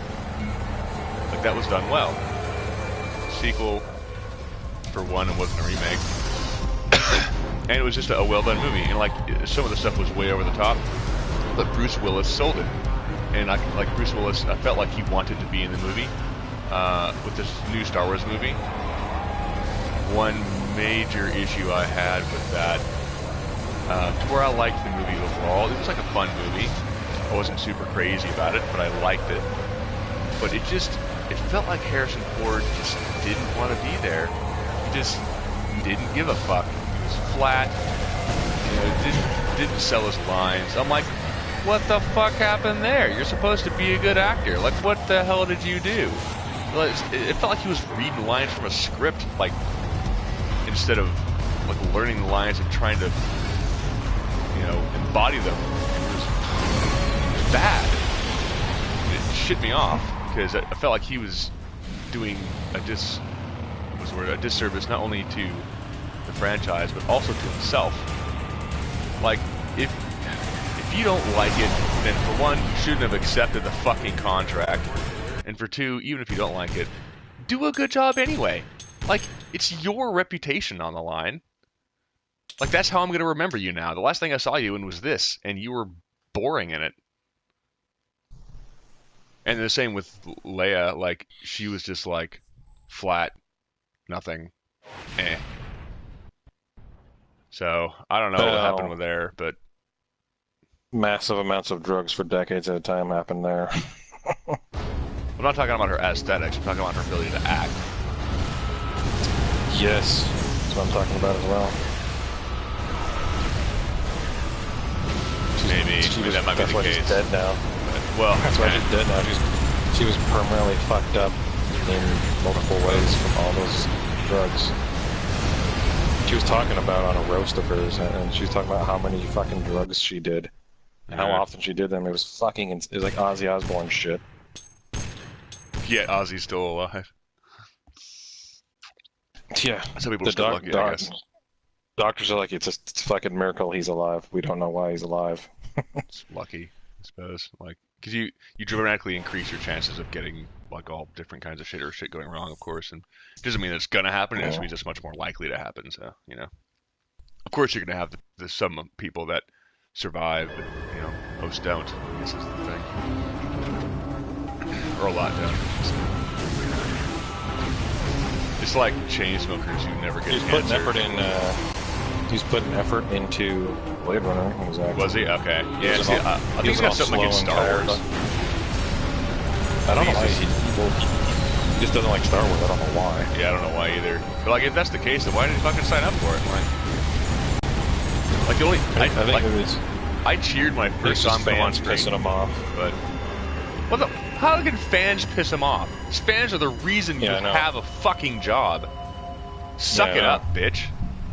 Like, that was done well. Sequel, for one, it wasn't a remake. And it was just a well-done movie. And, like, some of the stuff was way over the top, but Bruce Willis sold it. And, Bruce Willis, I felt like he wanted to be in the movie with this new Star Wars movie. One major issue I had with that, to where I liked the movie overall, it was like a fun movie. I wasn't super crazy about it, but I liked it. But it felt like Harrison Ford just didn't want to be there. He just didn't give a fuck. He was flat. Didn't sell his lines. I'm like, what the fuck happened there? You're supposed to be a good actor. Like, what the hell did you do? It felt like he was reading lines from a script, like instead of like learning the lines and trying to, you know, embody them. It was bad. It shit me off because I felt like he was doing a disservice not only to the franchise but also to himself. Like, if you don't like it, then for one, you shouldn't have accepted the fucking contract, and for two, even if you don't like it, do a good job anyway. Like, it's your reputation on the line. Like, that's how I'm going to remember you now. The last thing I saw you in was this, and you were boring in it. And the same with Leia. Like, she was just like flat, nothing, eh. So I don't know what happened with there, but massive amounts of drugs for decades at a time happened there. I'm not talking about her aesthetics. I'm talking about her ability to act. Yes, that's what I'm talking about as well. Maybe that might be the case. She's dead now. Well, that's why she's dead now. She was permanently fucked up in multiple ways from all those drugs. She was talking about on a roast of hers, and she was talking about how many fucking drugs she did, and how often she did them. It was fucking. It was like Ozzy Osbourne shit. Yeah, Ozzy's still alive. Yeah, some people are still lucky, I guess. Doctors are like, it's a fucking miracle he's alive. We don't know why he's alive. It's lucky, I suppose. Like, because you dramatically increase your chances of getting like all different kinds of shit or shit going wrong, of course, and it doesn't mean that it's gonna happen. It just means it's much more likely to happen. So, you know, of course you're gonna have the some people that survive, but you know, most don't. This is the thing, or a lot don't. So, it's like chain smokers who never get cancer. He's putting effort into Blade Runner. Exactly. Was he? Okay. Yeah. See, I think he's got something against Star Wars. I don't know why he just doesn't like Star Wars. I don't know why. Yeah, I don't know why either. But like, if that's the case, then why did he fucking sign up for it? Like the only I think it was. I cheered when I first saw him come on screen. Pissing him off, but how can fans piss him off? Fans are the reason you have a fucking job. Suck it up, bitch.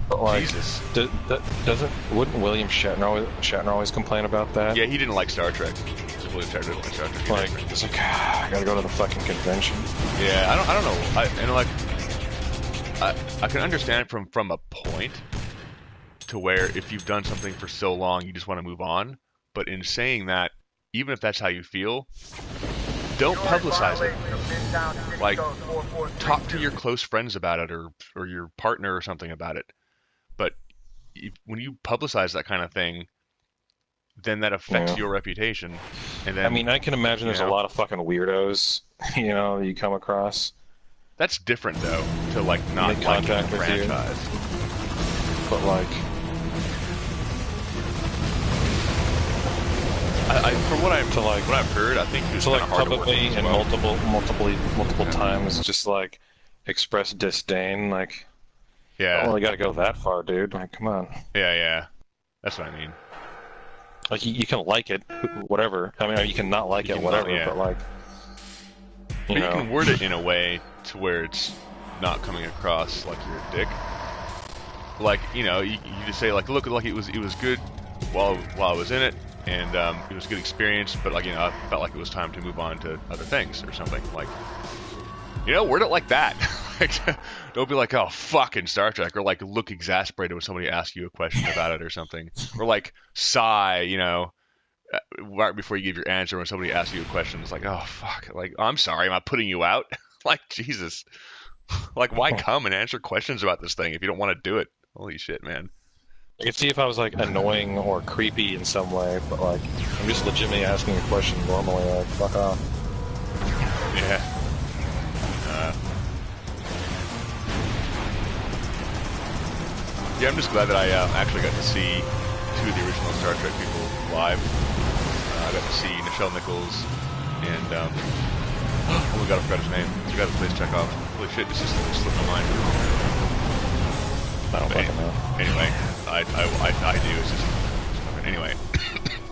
But like, Jesus. Wouldn't William Shatner always complain about that? Yeah, he didn't like Star Trek. William Shatner didn't like Star Trek. Like, it's like, I gotta go to the fucking convention. Yeah, I don't know. I can understand it from a point to where if you've done something for so long, you just want to move on. But in saying that, even if that's how you feel, don't publicize it. Like, talk to your close friends about it, or your partner or something about it. But when you publicize that kind of thing, then that affects your reputation. And then, I mean, I can imagine there's a lot of fucking weirdos, you know, you come across. That's different though, to like not liking the franchise. But like, from what I've heard, I think he was to like hard publicly to and well. multiple times, just like express disdain, like, yeah, oh, you got to go that far, dude. Like, come on. Yeah, that's what I mean. Like, you can like it, whatever. I mean, you can not like it, whatever. But like, you can word it in a way to where it's not coming across like you're a dick. Like, you know, you just say like, look, like it was good while I was in it. And it was a good experience, but like, you know, I felt like it was time to move on to other things or something. Like, you know, word it like that. Like, don't be like, oh, fucking Star Trek, or like look exasperated when somebody asks you a question about it or something, or like sigh, you know, right before you give your answer when somebody asks you a question. It's like, oh fuck, like, I'm sorry, am I putting you out? Like, Jesus, like, why come and answer questions about this thing if you don't want to do it? Holy shit, man. I could see if I was like annoying or creepy in some way, but like, I'm just legitimately asking a question normally, like, fuck off. Yeah. Yeah, I'm just glad that I actually got to see two of the original Star Trek people live. I got to see Nichelle Nichols and oh my god, I forgot his name. The guy that plays Chekhov. Holy shit, this just slipped my mind. I don't fucking know. Anyway, I do. It's just anyway.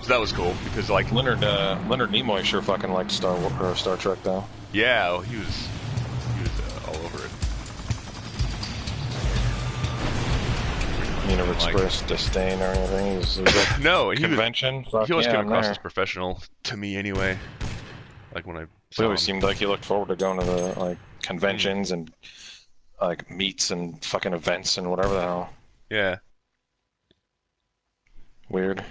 So that was cool because like Leonard Nimoy sure fucking liked Star Trek though. Yeah, well, he was all over it. You never expressed disdain or anything? Was that no, convention? He always came across as professional to me anyway. Like when I saw He always him. seemed like he looked forward to going to the like conventions and like meets and fucking events and whatever the hell. Yeah. Weird.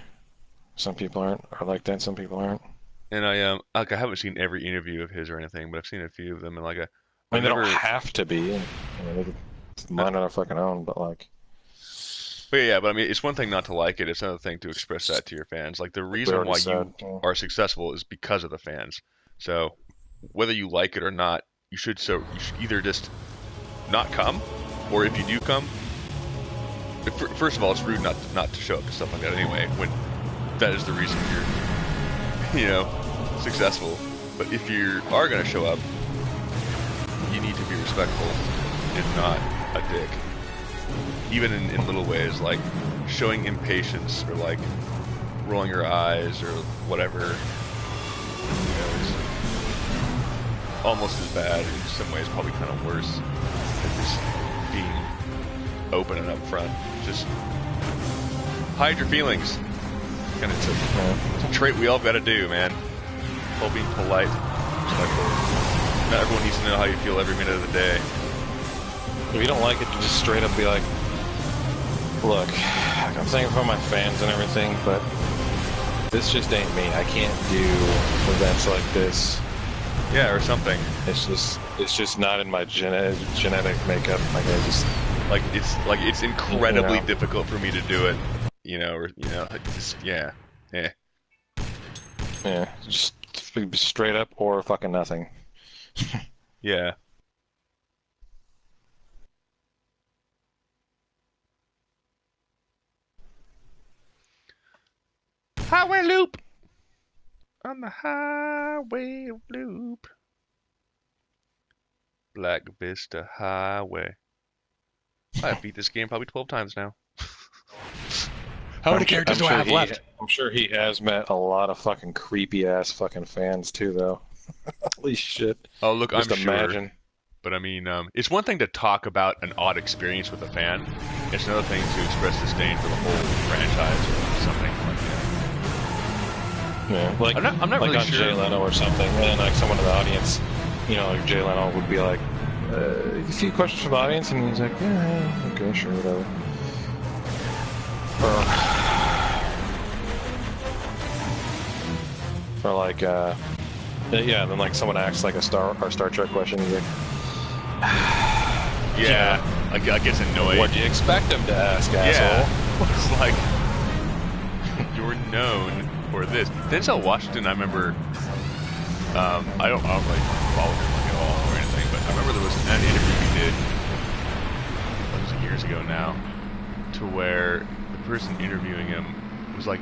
Some people are like that. Some people aren't. And I haven't seen every interview of his or anything, but I've seen a few of them, and like I mean, they don't have to be. You know, they could mind on their fucking own, but like. But yeah, but I mean, it's one thing not to like it. It's another thing to express that to your fans. Like the reason why you are successful is because of the fans. So whether you like it or not, you should either just not come, or if you do come, first of all, it's rude not to show up to stuff like that anyway. When that is the reason you're, successful. But if you are gonna show up, you need to be respectful and not a dick. Even in little ways, like showing impatience or like rolling your eyes or whatever. It's almost as bad, in some ways probably kind of worse than just being open and upfront. Just hide your feelings. And it's a trait we all gotta do, man. While being polite, respectful. Not everyone needs to know how you feel every minute of the day. If you don't like it, just straight up be like, look, I'm saying for my fans and everything, but this just ain't me. I can't do events like this. Yeah, or something. It's just not in my genetic makeup. It's incredibly difficult for me to do it. Just straight up or fucking nothing. Yeah. Highway loop. On the highway loop. Black Vista Highway. I've beat this game probably 12 times now. How many characters do I have left? I'm sure he has met a lot of fucking creepy ass fucking fans too, though. Holy shit. Oh, look, just I'm imagine. Sure. But I mean, it's one thing to talk about an odd experience with a fan. It's another thing to express disdain for the whole franchise or something like that. Yeah, like I'm not like really on sure. Jay Leno or something, and then like someone in the audience, like Jay Leno would be like, "A few questions from the audience," and he's like, "Yeah, okay, sure, whatever." Or like, and then like someone asks like a Star Trek question, he's like, yeah, I gets annoyed. What do you expect him to ask, asshole? It's like you're known for this. Denzel Washington, I remember. I don't really follow him like at all or anything, but I remember there was an interview he did. It was years ago now, to where the person interviewing him was like,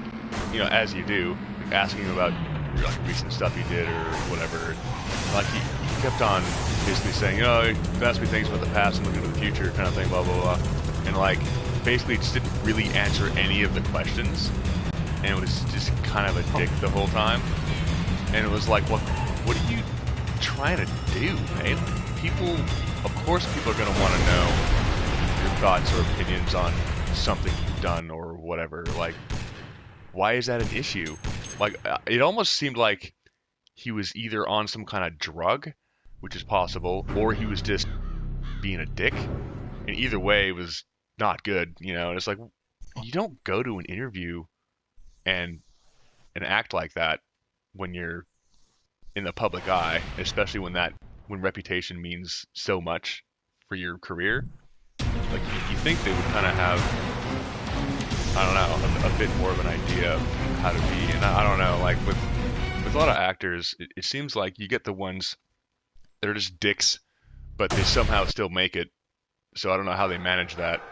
as you do, asking him about like recent stuff he did or whatever. Like he kept on basically saying, you ask me things about the past and looking to the future, kind of thing, blah blah blah, and like basically just didn't really answer any of the questions, and it was just kind of a dick the whole time. And it was like, what are you trying to do, man? Of course people are going to want to know your thoughts or opinions on something you've done or whatever. Like, why is that an issue? Like, it almost seemed like he was either on some kind of drug, which is possible, or he was just being a dick. And either way, it was not good, And it's like, you don't go to an interview and act like that when you're in the public eye, especially when reputation means so much for your career. Like you think they would kind of have, I don't know, a bit more of an idea of how to be. And I don't know, like with a lot of actors, it seems like you get the ones that are just dicks, but they somehow still make it. So I don't know how they manage that.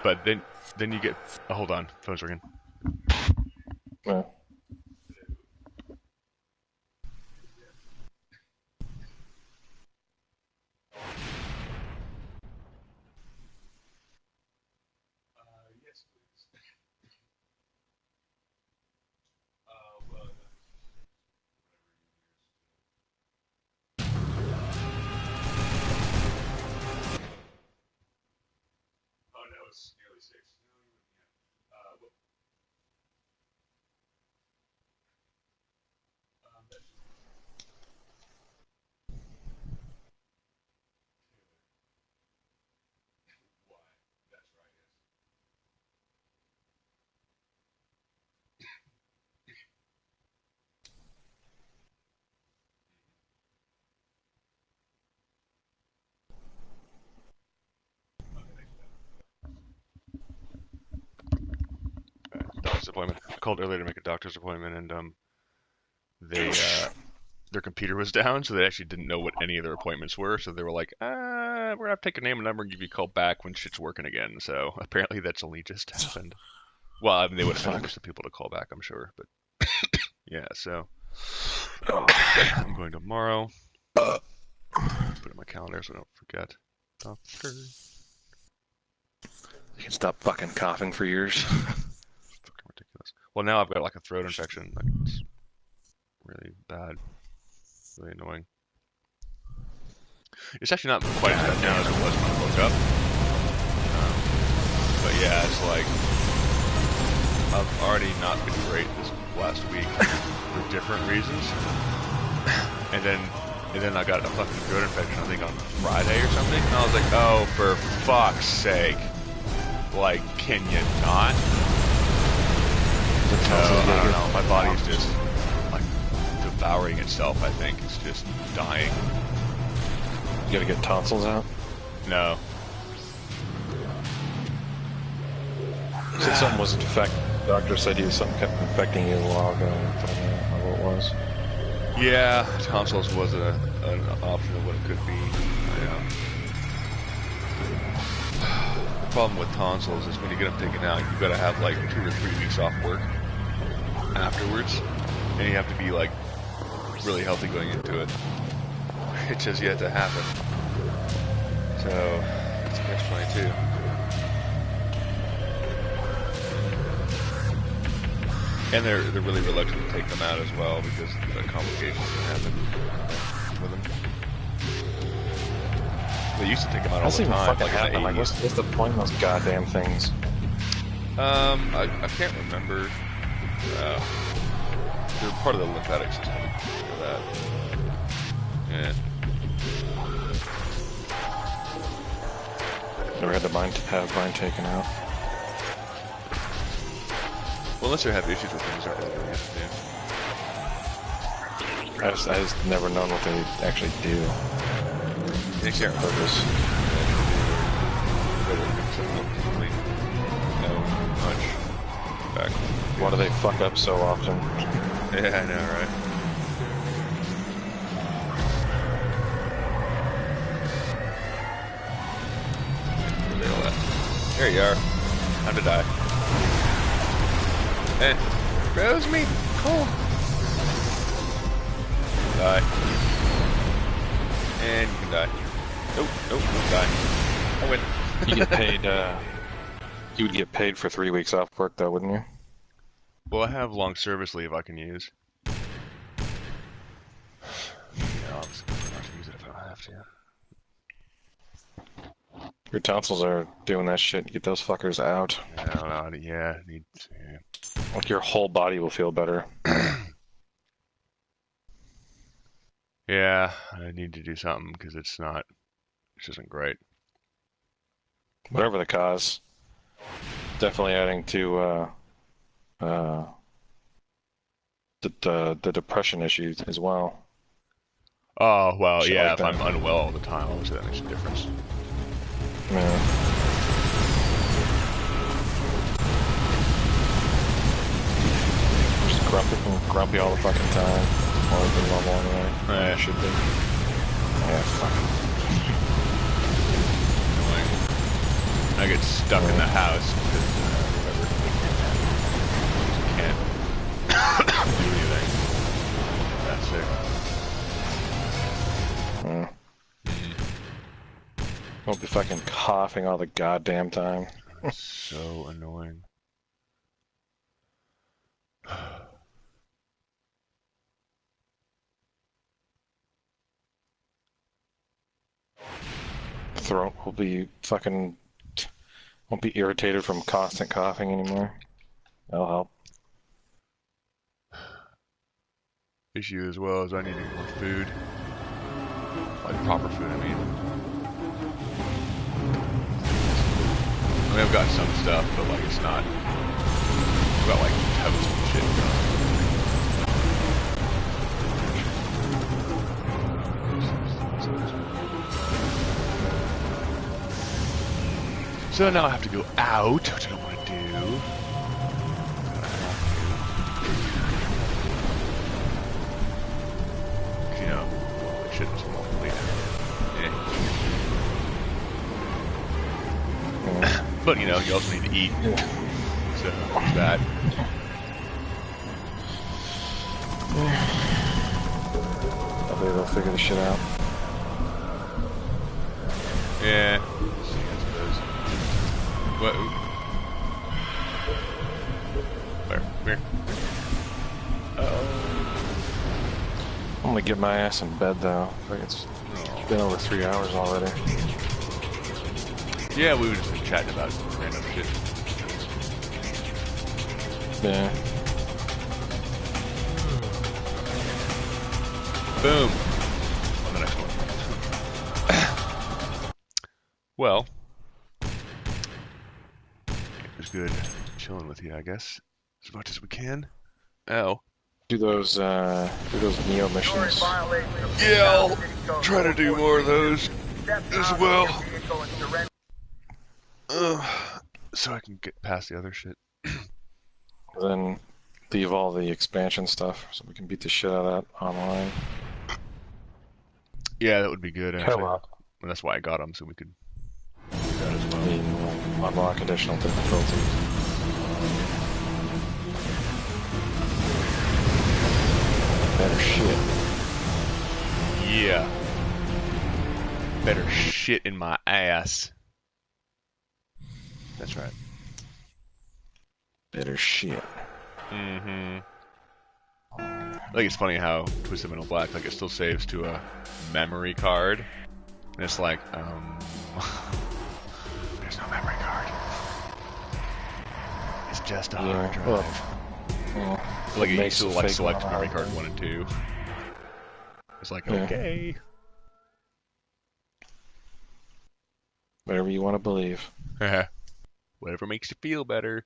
But then you get, hold on, phone's ringing. Yeah. Doctor's appointment. I called earlier to make a doctor's appointment, and they their computer was down, so they actually didn't know what any of their appointments were. So they were like, we're gonna have to take a name and number and give you a call back when shit's working again. So apparently that's only just happened. Well, I mean, they would have had some people to call back, I'm sure, but yeah. So I'm going tomorrow. Put it in my calendar so I don't forget. Doctor. You can stop fucking coughing for years. Fucking ridiculous. Well, now I've got like a throat infection. Like, it's really bad. Really annoying. It's actually not quite as bad now as it was when I woke up. But yeah, it's like I've already not been great this last week for different reasons. And then I got a fucking throat infection, I think on Friday or something. And I was like, oh, for fuck's sake. Like, can you not? I don't know. My body's just like devouring itself, I think. It's just dying. You gotta get tonsils out? No. You said something was infected. The doctor said something kept infecting you a while ago. I don't know what it was. Yeah, tonsils was an option of what it could be. The problem with tonsils is when you get them taken out, you've got to have like 2 or 3 weeks off work afterwards, and you have to be like really healthy going into it. It's just yet to happen. So that's catch-22. And they're really reluctant to take them out as well because the complications can happen with them. They used to take them out all the time. Like happen. Like, what's the point of those goddamn things? I can't remember. They're part of the lymphatic system. For that. Yeah. Never had to have mine taken out. Well, unless you have issues with things, aren't really what you have to do. I just never known what they actually do. They can't purpose. No, much. In fact, why do they fuck up so often? Yeah, I know, right? Where they all at? There you are. Time to die. Froze me. Cool. Die. And you can die. Nope, don't die. I win. You get paid, you would get paid for 3 weeks off work though, wouldn't you? Well, I have long service leave I can use. Yeah, I'll just use it if I don't have to. Your tonsils are doing that shit. Get those fuckers out. I don't know. Yeah, need to. Like your whole body will feel better. Yeah, I need to do something because it isn't great. Whatever the cause, definitely adding to the depression issues as well. Oh well, shit yeah. Like if I'm unwell all the time, obviously that makes a difference. Yeah. Grumpy all the fucking time. Always been normal anyway. Right. Should be. Yeah, fuck. I get stuck in the house because can't do anything. That's it. Won't be fucking coughing all the goddamn time. So annoying. Throat will be fucking Won't be irritated from constant coughing anymore. That'll help. Issue as well as I need to get more food. Like proper food, I mean. I mean, I've got some stuff, but like it's not. I've got like toast and shit. So now I have to go out, which I don't want to do. You know, I shouldn't have complete it. But you know, you also need to eat. So there's that. Hopefully they'll figure the shit out. Yeah. See, I suppose. What? Where? I'm gonna get my ass in bed though. I think it's been over 3 hours already. Yeah, we were just chatting about random shit. Yeah. Boom. On the next one. Well, it was good chilling with you, I guess, as much as we can. Oh. Do those Neo missions. Yeah, I'll try to do more of those as well. So I can get past the other shit. Then leave all the expansion stuff so we can beat the shit out of that online. Yeah, that would be good, actually. Well, that's why I got them, so we could do that as well. Unlock additional difficulties. Better shit. Yeah. Better shit in my ass. That's right. Better shit. Mm-hmm. I think it's funny how Twisted Metal Black, like, it still saves to a memory card. And it's like, there's no memory card. It's just a hard drive. Well, like, it used to, like, select memory card 1 and 2. It's like, okay. Whatever you want to believe. Whatever makes you feel better.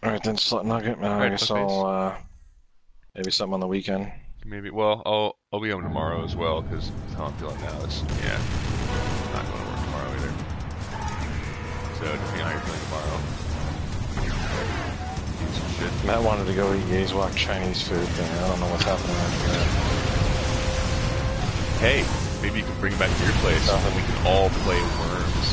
Alright then, Slut Nugget. I guess I'll, maybe something on the weekend. Maybe, well, I'll be home tomorrow as well, because that's how I'm feeling now. It's, yeah, I'm not going to work tomorrow either. So, depending on how you're feeling tomorrow. Some shit. Matt wanted to go eat Yezwak Chinese food thing. I don't know what's happening around here. Hey, maybe you can bring it back to your place, and we can all play Worms.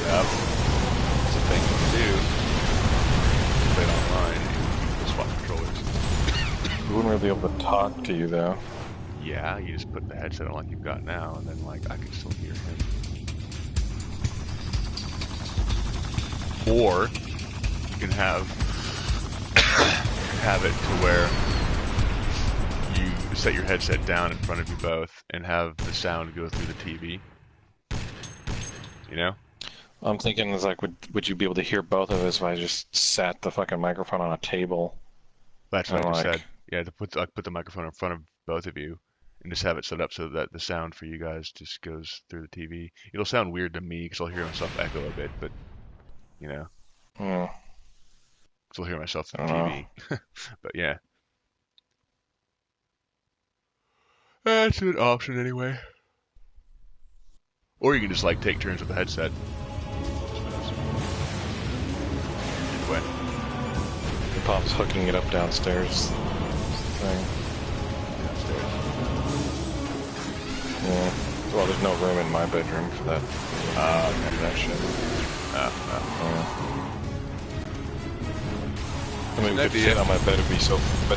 Yep. It's a thing you can do. Play it online, and you swap controllers. We wouldn't really be able to talk to you, though. Yeah, you just put the headset on like you've got now, and then, like, I can still hear him. Or, you can have it to where you set your headset down in front of you both and have the sound go through the TV. You know? I'm thinking, it's like, would you be able to hear both of us if I just sat the fucking microphone on a table? That's what I just said. Yeah, to put the microphone in front of both of you and just have it set up so that the sound for you guys just goes through the TV. It'll sound weird to me because I'll hear myself echo a bit, but, you know. Yeah. I'll hear myself on TV. But yeah. That's an option anyway. Or you can just, like, take turns with the headset. Either way. Pop's hooking it up downstairs. Thing. Downstairs. Yeah. Well, there's no room in my bedroom for that. Okay. That shit. Yeah. I mean, we could sit on my bed, it'd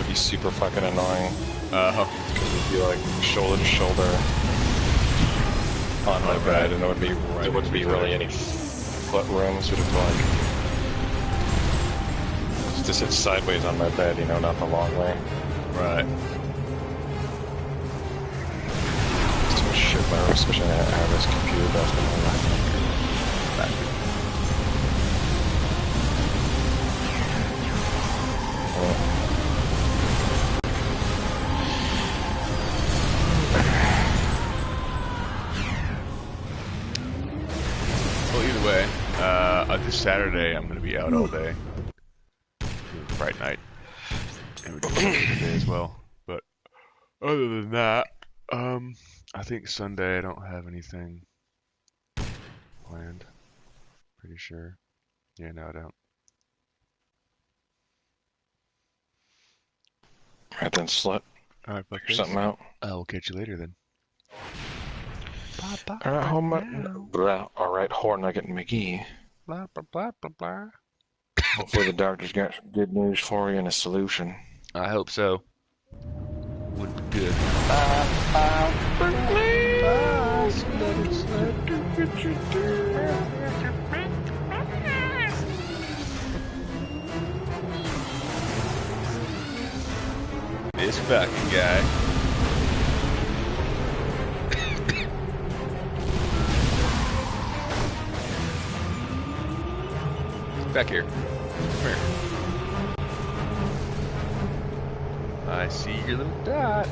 be super fucking annoying. Because it'd be like shoulder to shoulder on my bed, and there wouldn't be really any foot room, sort of like just to sit sideways on my bed, you know, not the long way. Right. Some shit virus, which I have this computer that's been online. Well, either way, this Saturday I'm going to be out all day. Friday night. And we're doing Saturday as well. But other than that, I think Sunday I don't have anything planned. Pretty sure. Yeah, no, I don't. Alright then, slut. Alright, fuck Figure something out. I will catch you later then. Alright, alright, Whore Nugget and McGee. Blah, blah, blah, blah, blah. Hopefully the doctor's got some good news for you and a solution. I hope so. Would be good. This fucking guy. Back here. Come here. I see your little dot.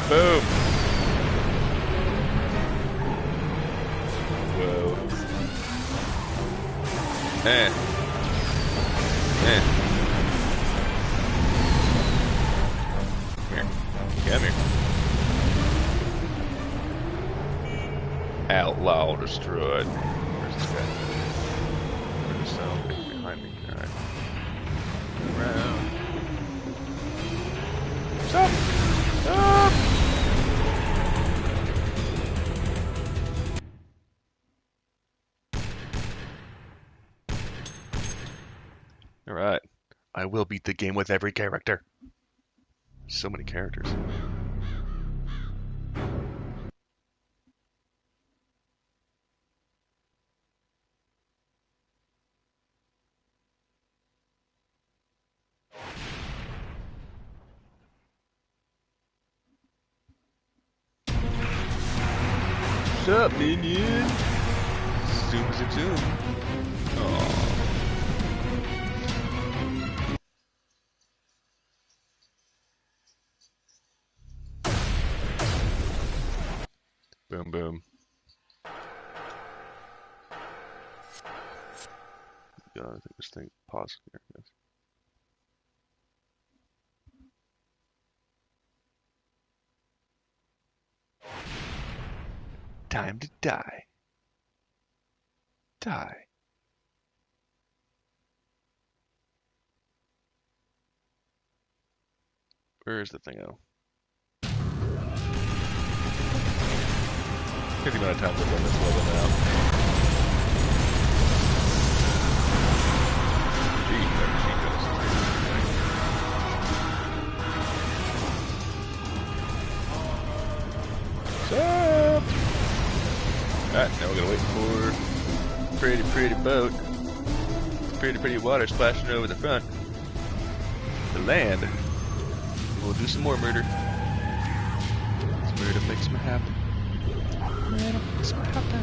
Boom. Whoa. Eh. Come here. Outlaw destroyed. Where's this guy? Where's the sound behind me? Alright. Around. Stop! Stop! Alright. I will beat the game with every character. So many characters. What's up, minion? Zoom, zoom, zoom. Aww. Boom, boom. Yeah, I think this thing paused here. Yes. Time to die. Die. Where is the thingo? 50 amount of times I've done this level now. Gee, that machine goes. What's up? Alright, now we're gonna wait for pretty boat. Pretty water splashing over the front. The land. We'll do some more murder. This murder makes me happy. Murder makes me happy.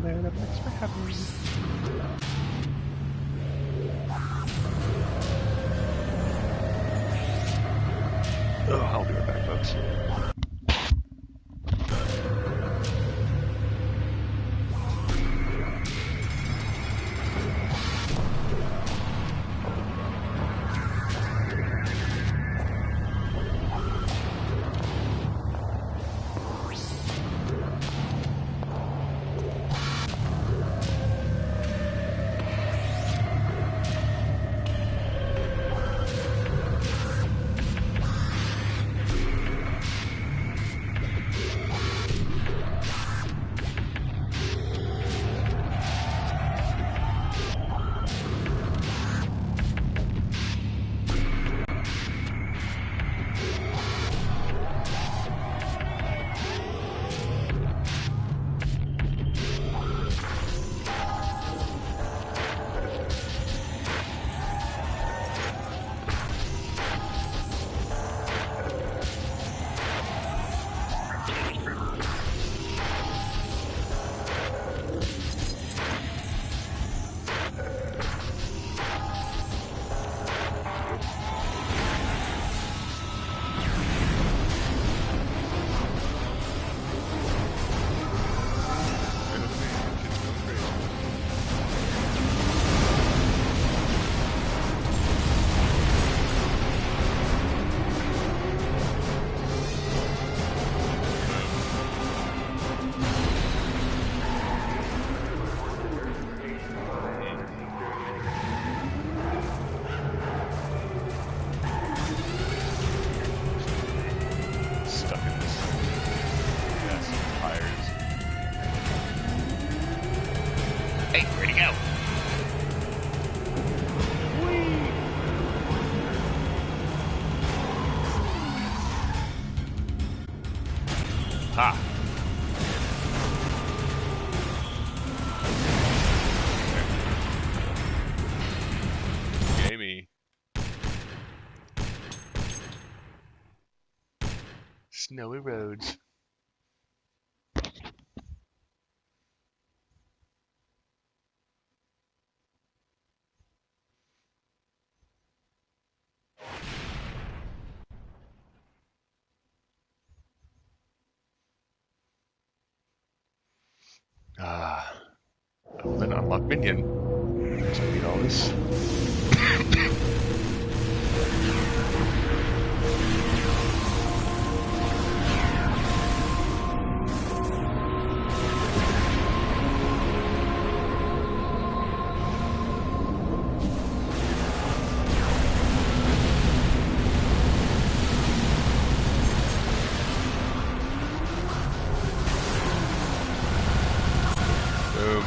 Murder makes me happy. Oh, I'll be right back, folks. Wait, where'd he go? Ha! Gamey. Snowy roads. Then unlock minion. So I need all this. Boom.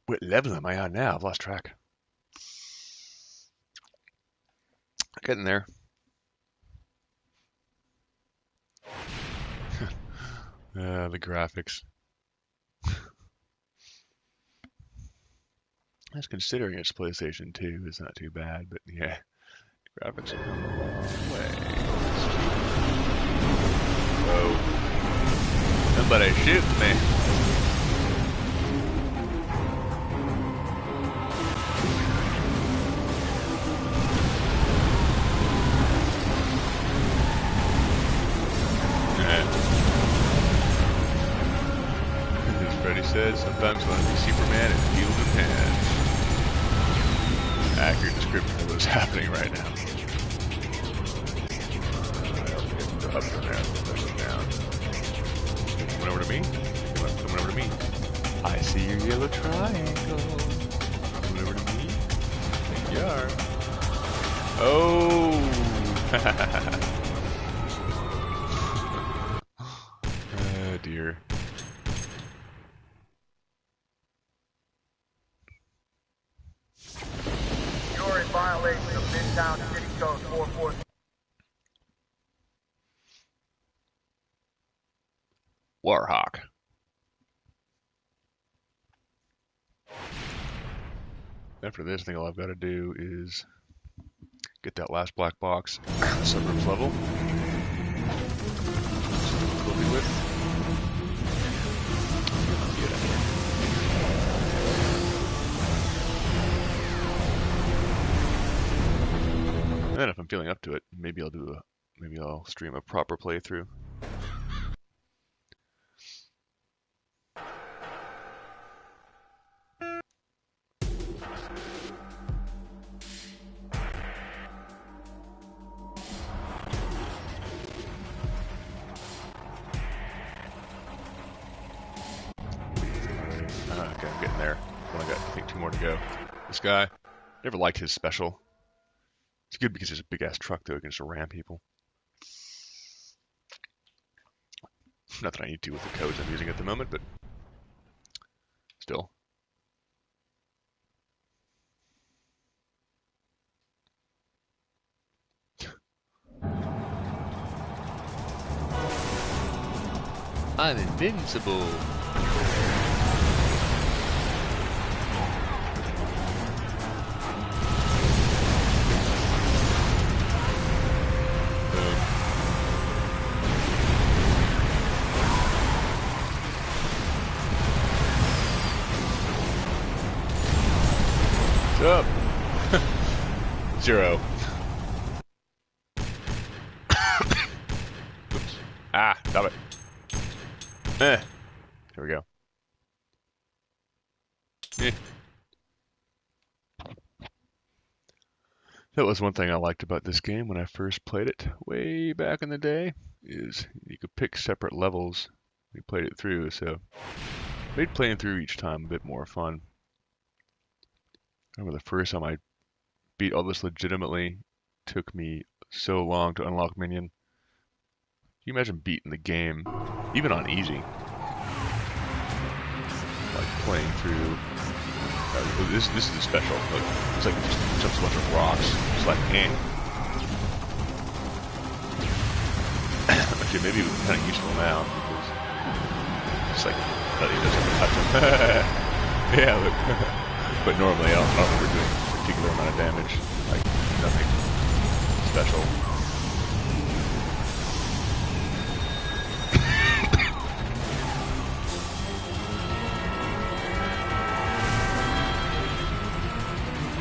What level am I on now? I've lost track. Getting there. The graphics. That's considering it's PlayStation 2. It's not too bad, but yeah, the graphics have come a long way. Whoa. Somebody shoot me. As Freddy said, sometimes you want to be Superman and field in hand. Accurate description of what's happening right now. Up and down. Coming over to me? Coming over to me. I see your yellow triangle. Coming over to me? I think you are. Oh! Oh dear. You're in violation of Midtown City Code 44. Warhawk. After this thing, all I've got to do is get that last black box, suburbs level. We'll be with. And then if I'm feeling up to it, maybe I'll stream a proper playthrough. Okay, I'm getting there. Only got, I think, 2 more to go. This guy, never liked his special. It's good because it's a big ass truck, though. It can just ram people. Not that I need to with the codes I'm using at the moment, but still. I'm invincible. What's up? 0. Oops. Ah, got it. Here we go. That was one thing I liked about this game when I first played it way back in the day, is you could pick separate levels. We played it through, so made playing through each time a bit more fun. I remember the first time I beat all this legitimately. Took me so long to unlock minion. Can you imagine beating the game, even on easy? Like playing through. This is the special. Look, it's like it just jumps a bunch of rocks. It's like, eh. Actually, maybe it would be kind of useful now because it's like nothing doesn't touch them. Yeah, look. But normally I'll remember doing a particular amount of damage, like nothing special.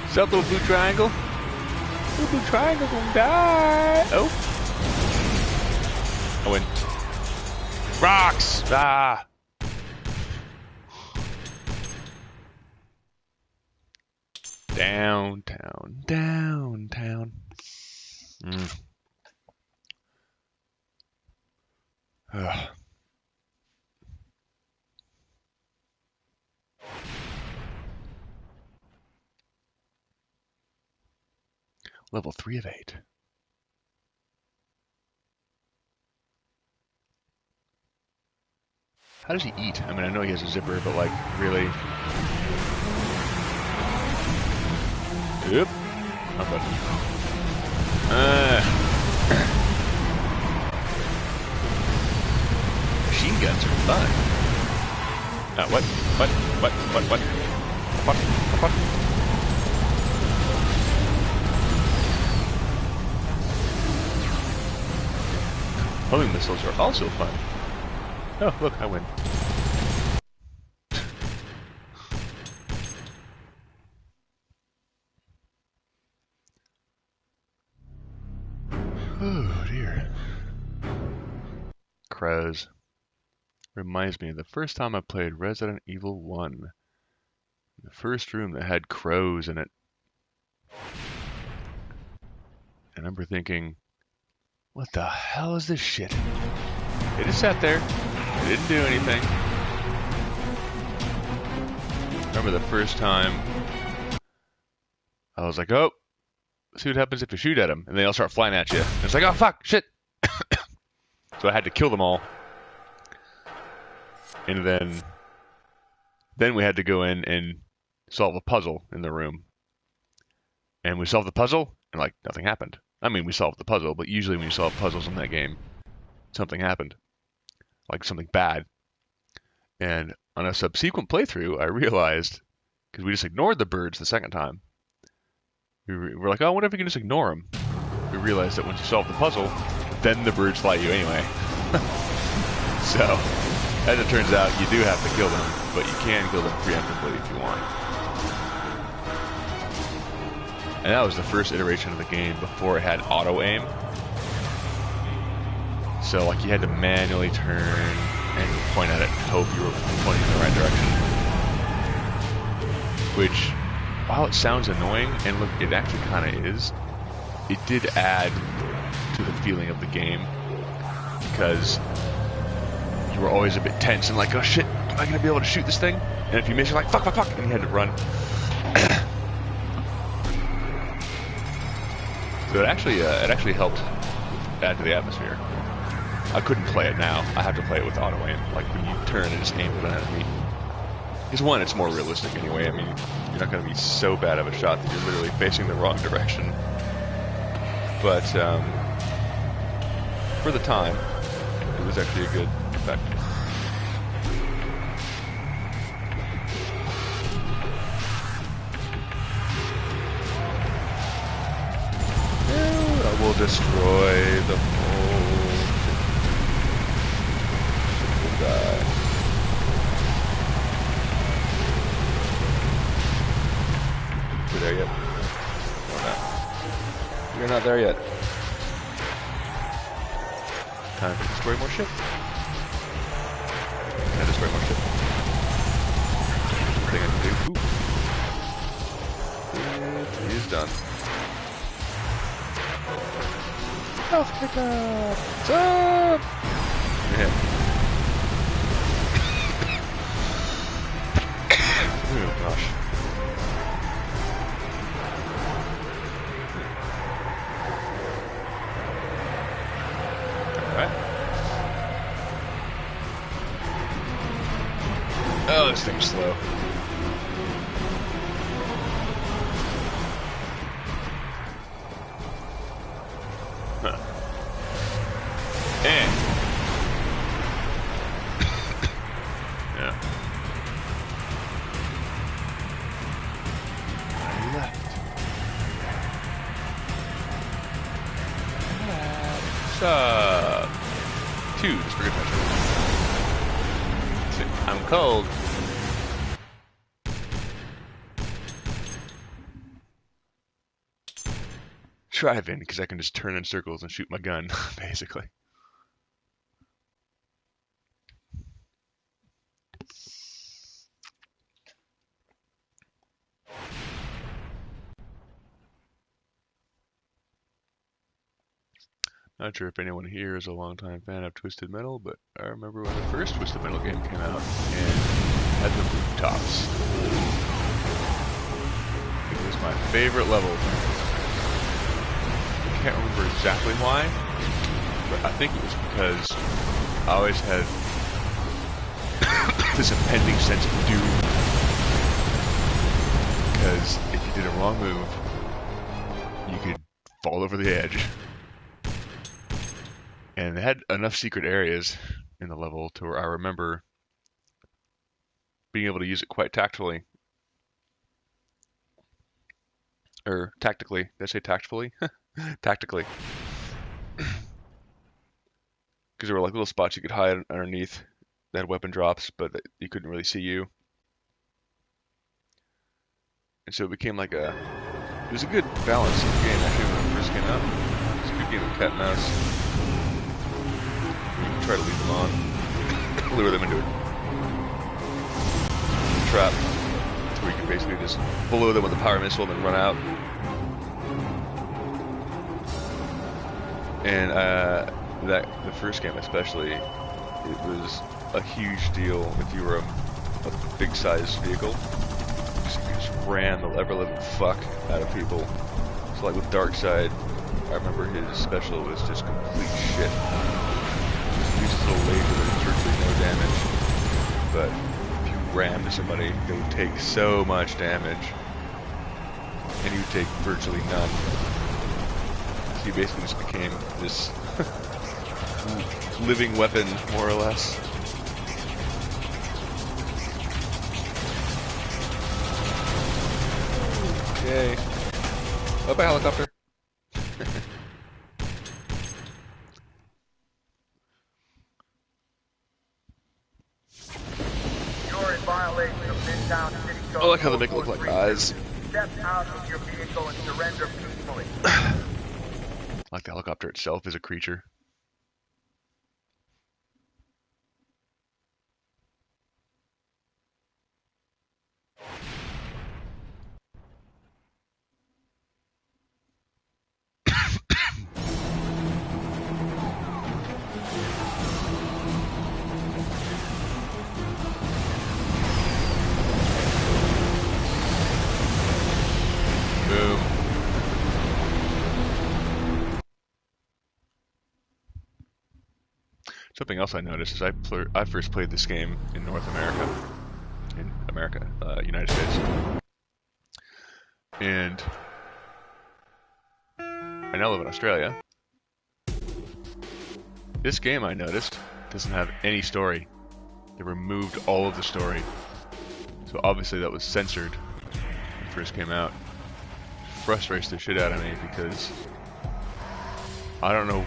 What's up, little blue triangle? Little blue triangle gonna die. Oh. I win. Rocks! Ah! Downtown. Downtown. Ugh. Level 3 of 8. How does he eat? I mean, I know he has a zipper, but like, really? Yep. I'm good. Machine guns are fun. What? Homing missiles are also fun. Oh, look, I win. Oh, dear. Crows. Reminds me of the first time I played Resident Evil 1. The first room that had crows in it. I remember thinking, what the hell is this shit? It just sat there. It didn't do anything. Remember the first time I was like, oh, see what happens if you shoot at them. And they all start flying at you. And it's like, oh, fuck, shit. So I had to kill them all. And then we had to go in and solve a puzzle in the room. And we solved the puzzle, and like, nothing happened. I mean, we solved the puzzle, but usually when you solve puzzles in that game, something happened. Like something bad. And on a subsequent playthrough, I realized, because we just ignored the birds the second time, we were like, oh, I wonder if we can just ignore them. We realized that once you solve the puzzle, then the birds fly you anyway. So, as it turns out, you do have to kill them, but you can kill them preemptively if you want. And that was the first iteration of the game before it had auto-aim. So, like, you had to manually turn and point at it and hope you were pointing in the right direction. Which, while it sounds annoying, and look, it actually kind of is, it did add to the feeling of the game. Because you were always a bit tense and like, oh shit, am I going to be able to shoot this thing? And if you miss, you're like, fuck, and you had to run. So it actually helped add to the atmosphere. I couldn't play it now. I have to play it with auto aim. Like when you turn and just aim at an enemy. Because one, it's more realistic anyway. I mean, you're not going to be so bad of a shot that you're literally facing the wrong direction. But for the time, it was actually a good effect. I will destroy the whole ship will die. We're there yet? No, not. You're not there yet. Time to destroy more ship. Can I destroy more ship? Something I can do. Ooh. It is done. Health pickup! What's up? Yeah. Oh gosh. this thing's slow. Huh. And yeah. I left. What's up? 2, just forget my shirt. I'm cold. Drive-in, because I can just turn in circles and shoot my gun, basically. Not sure if anyone here is a longtime fan of Twisted Metal, but I remember when the first Twisted Metal game came out and had the rooftops. It was my favorite level. I can't remember exactly why, but I think it was because I always had this impending sense of doom. Because if you did a wrong move, you could fall over the edge. And they had enough secret areas in the level to where I remember being able to use it quite tactfully. Or tactically. Did I say tactfully? Tactically. Because there were like little spots you could hide underneath that had weapon drops, but you couldn't really see you. And so it became like it was a good balance of the game actually when it first came out. It was a good game of cat and mouse. You can try to leave them on, lure them into a trap, where you can basically just blow them with a power missile and then run out. And the first game especially, it was a huge deal if you were a big sized vehicle. You just ran the ever-living fuck out of people. So like with Darkseid, I remember his special was just complete shit. He uses a little laser that does virtually no damage, but if you ram to somebody, they would take so much damage, and you would take virtually none. So you basically just became this living weapon, more or less. Yay. Up a helicopter. You're in violation of Midtown City Code. I like how they make it look like eyes. Step out of your vehicle and surrender peacefully. Like the helicopter itself is a creature. Boom. Something else I noticed is I first played this game in North America, United States, and I now live in Australia. This game, I noticed, doesn't have any story. They removed all of the story, so obviously that was censored when it first came out. It frustrates the shit out of me because I don't know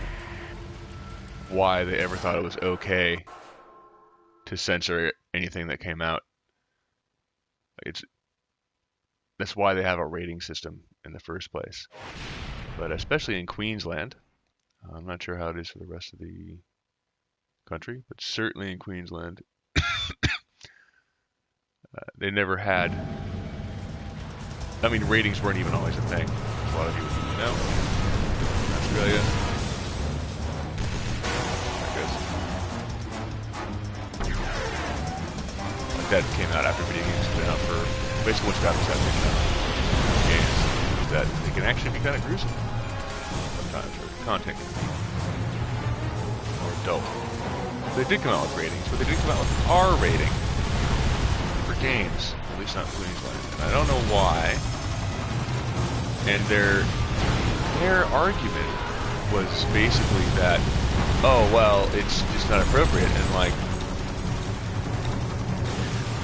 why they ever thought it was okay to censor anything that came out. That's why they have a rating system in the first place. But especially in Queensland, I'm not sure how it is for the rest of the country, but certainly in Queensland, they never had. I mean, ratings weren't even always a thing. A lot of people didn't know. In Australia, that came out after video games have been out for basically what's got us out games that they can actually be kind of gruesome sometimes, or content or adult. They did come out with ratings, but they didn't come out with R rating. games, at least not Queensland. And I don't know why. And their argument was basically that, oh well, it's just not appropriate, and like,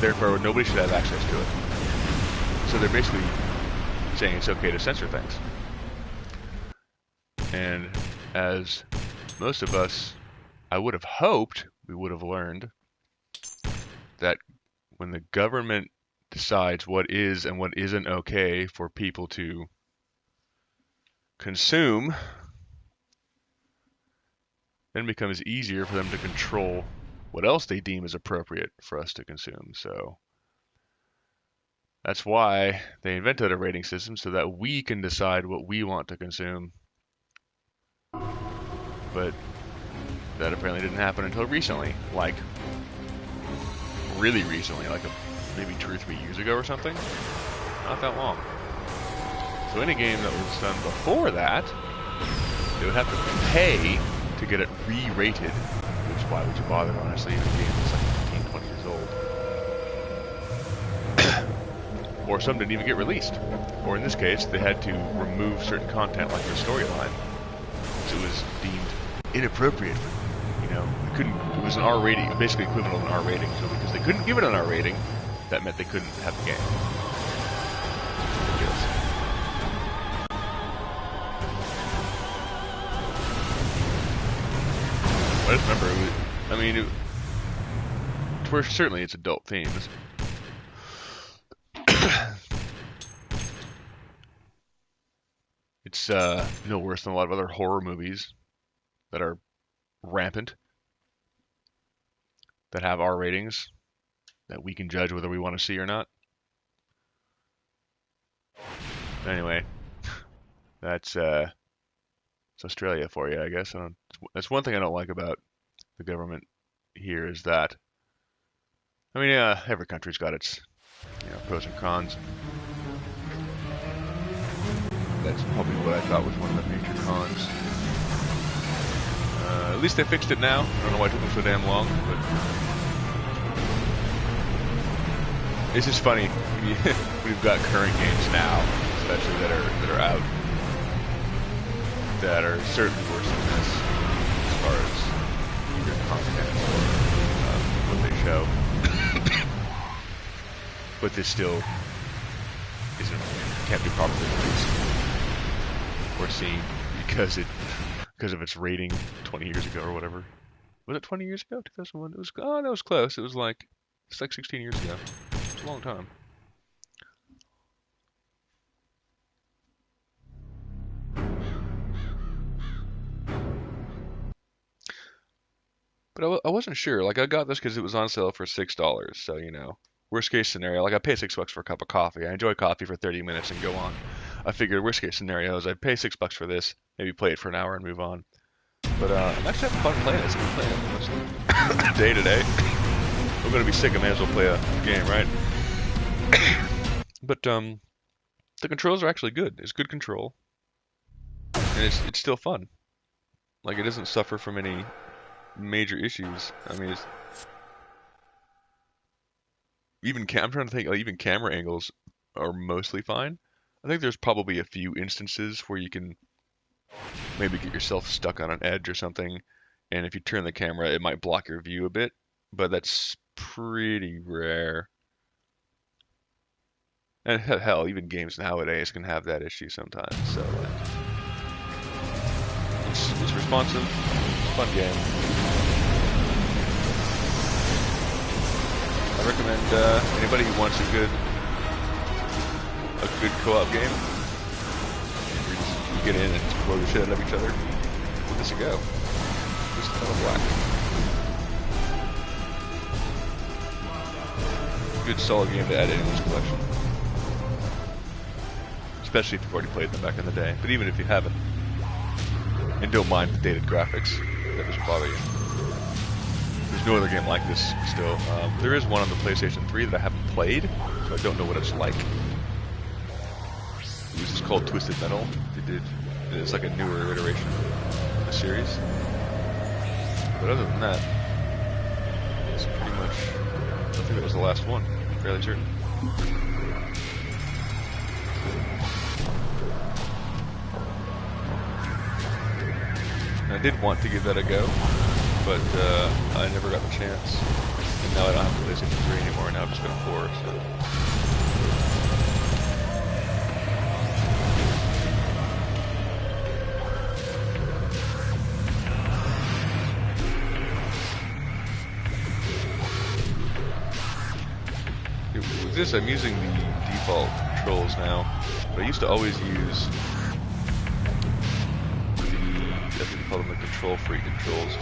therefore nobody should have access to it. So they're basically saying it's okay to censor things. And as most of us, I would have hoped we would have learned that when the government decides what is and what isn't okay for people to consume, then it becomes easier for them to control what else they deem is appropriate for us to consume. So that's why they invented a rating system, so that we can decide what we want to consume. But that apparently didn't happen until recently, like really recently, like maybe 2 or 3 years ago or something. Not that long. So any game that was done before that, they would have to pay to get it re-rated, which why would you bother, honestly, even a game that's like 15, 20 years old. Or some didn't even get released. Or in this case, they had to remove certain content like the storyline, so it was deemed inappropriate. You know, it was an R rating, basically equivalent of an R rating. So because they couldn't give it an R rating, that meant they couldn't have the game. I just remember, certainly it's adult themes. It's no worse than a lot of other horror movies that are rampant, that have R ratings, that we can judge whether we want to see or not. Anyway, that's it's Australia for you, I guess. That's one thing I don't like about the government here, is that, I mean, yeah, every country's got its, pros and cons. That's probably what I thought was one of the major cons. At least they fixed it now. I don't know why it took them so damn long, but it's just funny. We've got current games now, especially that are out, that are certainly worse than this as far as either content or what they show. But this still can't be properly released or seen because of its rating 20 years ago or whatever. Was it 20 years ago? 2001? It was close. It was like 16 years ago. It's a long time. But I wasn't sure. Like, I got this because it was on sale for $6. So, worst case scenario, like I pay $6 for a cup of coffee. I enjoy coffee for 30 minutes and go on. I figured worst case scenario is I'd pay $6 for this, maybe play it for an hour and move on. But I'm actually having fun playing it. It's been playing it much day to day. I'm gonna be sick. I may as well play a game, right? But the controls are actually good. It's good control, and it's still fun. Like, it doesn't suffer from any major issues. I mean, I'm trying to think. Like, even camera angles are mostly fine. I think there's probably a few instances where you can maybe get yourself stuck on an edge or something, and if you turn the camera, it might block your view a bit, but that's pretty rare. And hell, even games nowadays can have that issue sometimes. So it's responsive. It's a fun game. I recommend anybody who wants a good co-op game. You get in and blow the shit out of each other. Give this a go. Just Metal Black. Good solid game to add to anyone's collection. Especially if you've already played them back in the day. But even if you haven't, and don't mind the dated graphics that doesn't bother you. There's no other game like this still. There is one on the PlayStation 3 that I haven't played, so I don't know what it's like. It was just called Twisted Metal. It's like a newer iteration of the series. But other than that, it's pretty much, I think that was the last one. fairly certain. I did want to give that a go, but I never got the chance. And now I don't have PlayStation 3 anymore, now I've just got a 4, so... With this, I'm using the default controls now, but I used to always use I think they call them the Control Freak controls.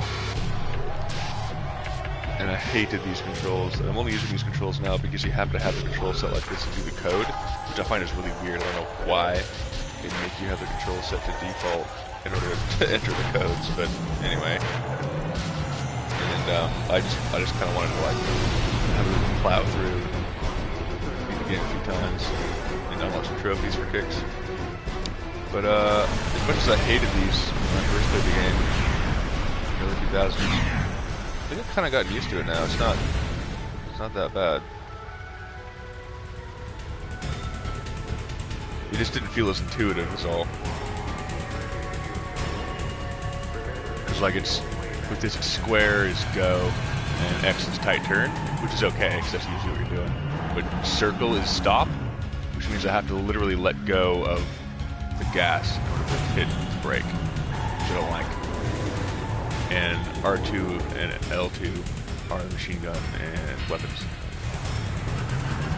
And I hated these controls. I'm only using these controls now because you have to have the control set like this to do the code, which I find is really weird. I don't know why they make you have the control set to default in order to enter the codes, but anyway. And I just kind of wanted to like have it plow through, beat the game a few times, and unlock some trophies for kicks. But as much as I hated these when I first played the game in the early 2000s, I think I've kind of gotten used to it now. It's not that bad. It just didn't feel as intuitive as all. Because like it's, with this square is go, and X is tight turn, which is okay, because that's usually what you're doing. But circle is stop, which means I have to literally let go of the gas in order to hit the brake, which I don't like. And R2 and L2 are machine gun and weapons.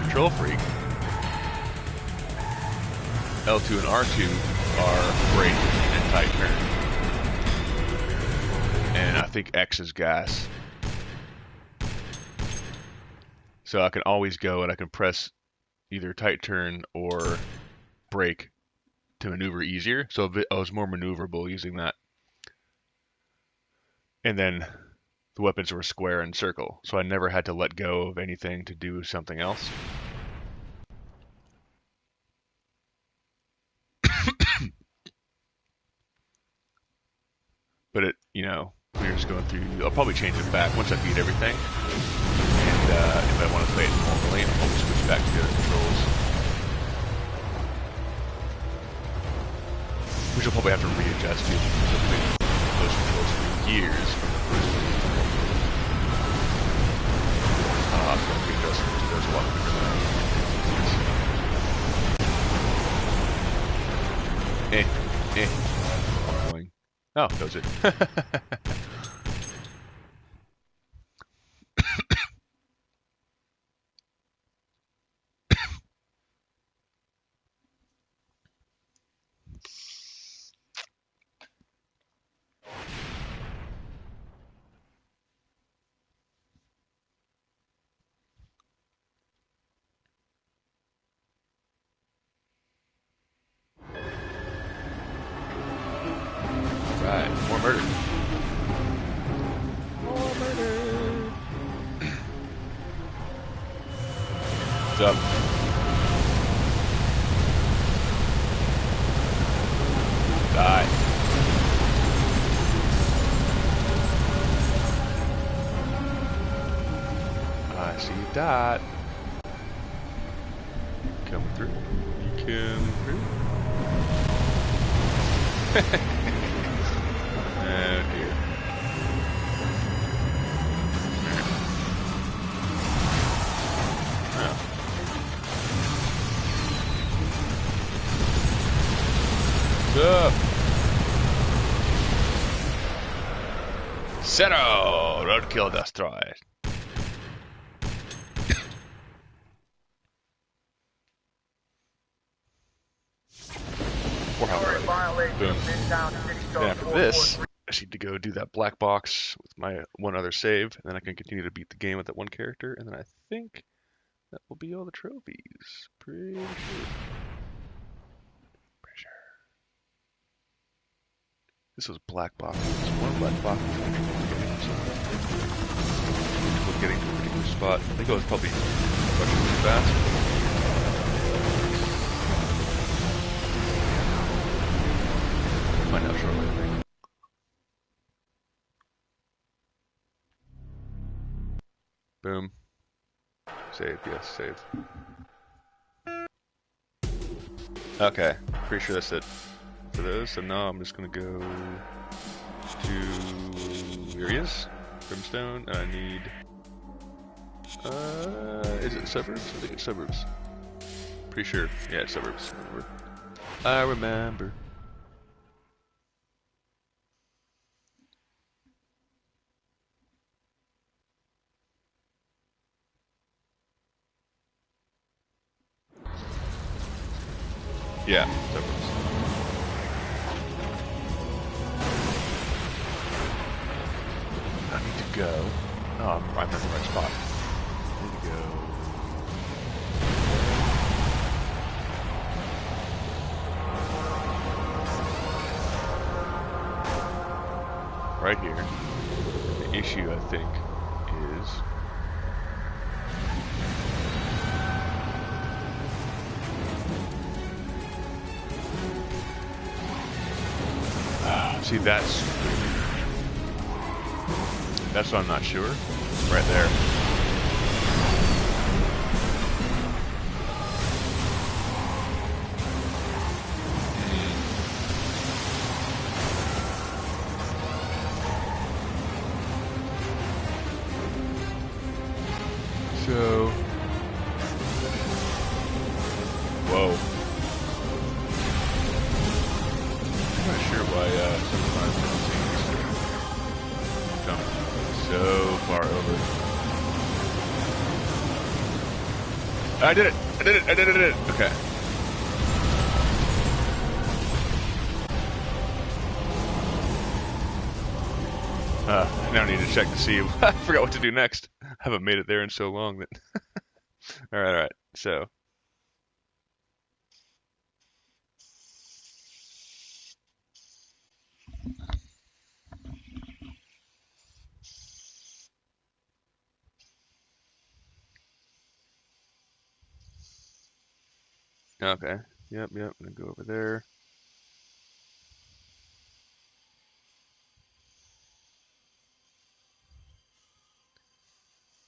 Control Freak, L2 and R2 are brake and tight turn. And I think X is gas. So I can always go and I can press either tight turn or brake to maneuver easier, so I was more maneuverable using that. And then the weapons were square and circle, so I never had to let go of anything to do something else. But it, you know, we're just going through, I'll probably change it back once I beat everything. And if I want to play it normally, I'll probably switch back to the other controls. Which I'll probably have to readjust to, because I've played those controls for years from the first one. I'll have to readjust to those a lot quicker. Going. Oh, that was it. Right, more murder. More murder. What's up? Die. I see you dot. Coming through. You come through. Oh dear. Oh. What's up? Zero! Roadkill destroyed. Boom. And after this, I need to go do that black box with my one other save, and then I can continue to beat the game with that one character, and then I think that will be all the trophies. Pretty sure. Pretty sure. This was black box. One black box. We're getting to a particular spot. I think I was probably rushing too fast. Find out shortly, I think. Boom. Save, yes, save. Okay, pretty sure that's it for those. So now I'm just gonna go to here he is, Brimstone, and I need. Is it suburbs? I think it's suburbs. Pretty sure. Yeah, it's suburbs. I remember. Yeah, suburbs. I need to go. Oh, I'm in the right spot. I need to go. Right here. The issue, I think, is see, that's what I'm not sure. Right there. So, whoa. I'm not sure why sometimes it seems to jump so far over. I did it! I did it! I did it! I did it! Okay. Now I need to check to see. I forgot what to do next. I haven't made it there in so long that. Alright. So. Okay. Yep. I'm gonna go over there.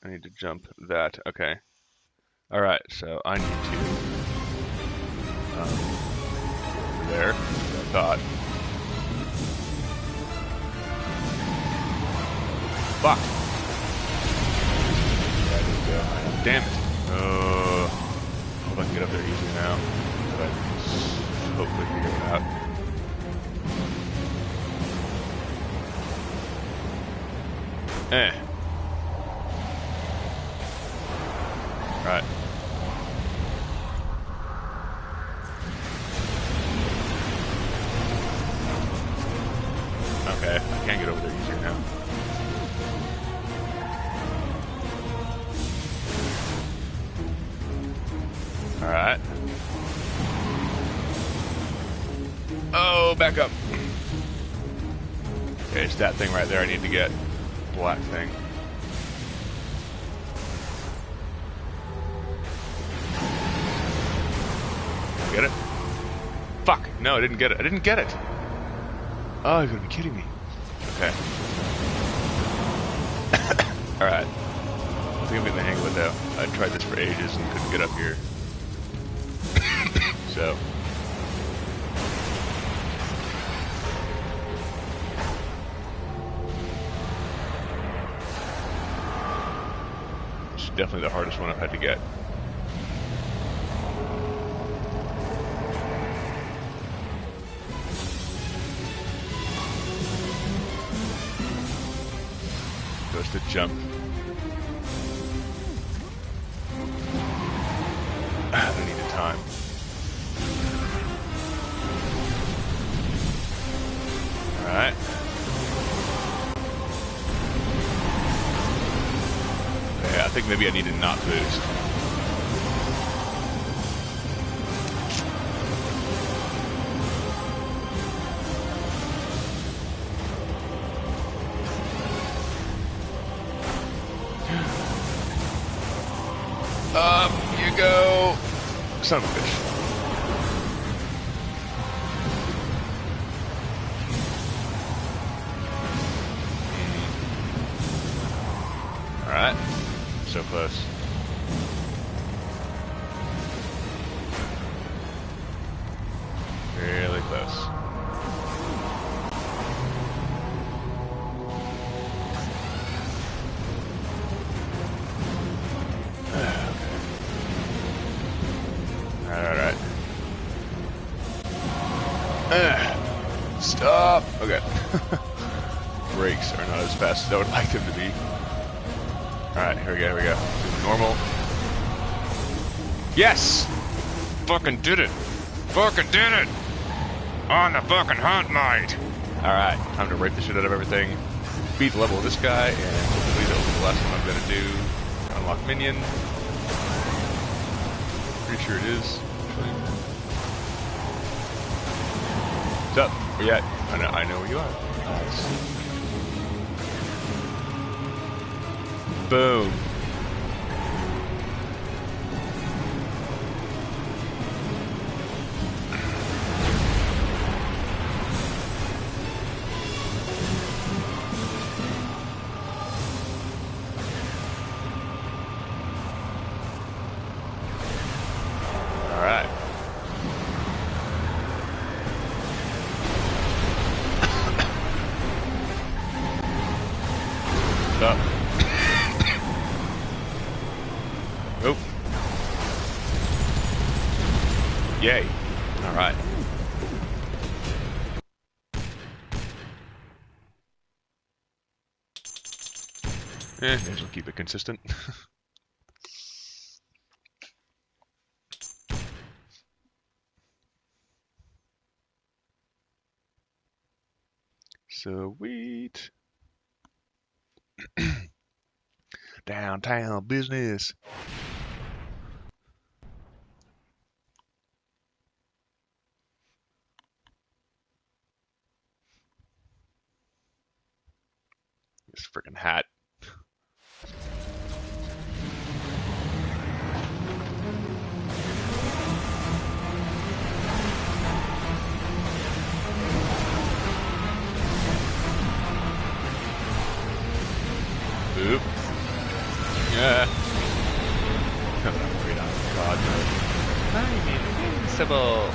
I need to jump that. Okay. Alright, so I need to. Over there. I thought. Fuck! Yeah, there we go. Damn it. Hope I can get up there easy now. But hopefully figure it out. Right. Okay, I can get over there easier now. Alright. Oh, back up. Okay, it's that thing right there I need to get. Black thing. Get it? Fuck! No, I didn't get it. I didn't get it! Oh, you're gonna be kidding me. Okay. Alright. I think I'm getting the hang of it though. I tried this for ages and couldn't get up here. So. It's definitely the hardest one I've had to get. Goes to jump. I don't need the time. Alright. Okay, I think maybe I need to not boost. You go. Son of a bitch. Alright. So close. close. Alright. Stop! Okay. Brakes are not as fast as I would like them to be. Alright, here we go. Normal. Yes! Fucking did it! Fucking did it! On the fucking hunt, mate! Alright, time to rape the shit out of everything. Beat the level of this guy, and hopefully that'll be the last one I'm gonna do. Unlock minion. Pretty sure it is. What's up? Where you at? I know where you are. Nice. Boom. Yay. Alright. May as well keep it consistent. Sweet. Downtown business. This freaking hat. Oop. Yeah. God, no. I'm invincible.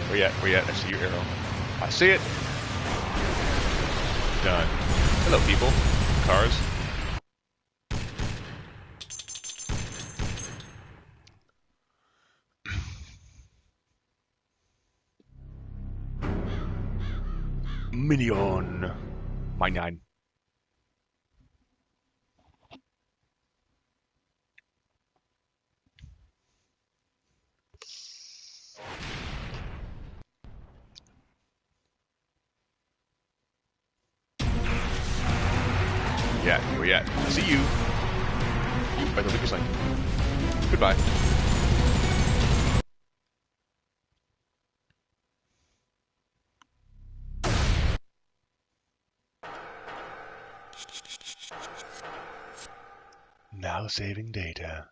Where you at? Where you at? I see your arrow. I see it. Done. Hello, people. Cars. Minion. Mine. Yeah, where you at? I see you. You by the liquor sign. Goodbye. Now saving data.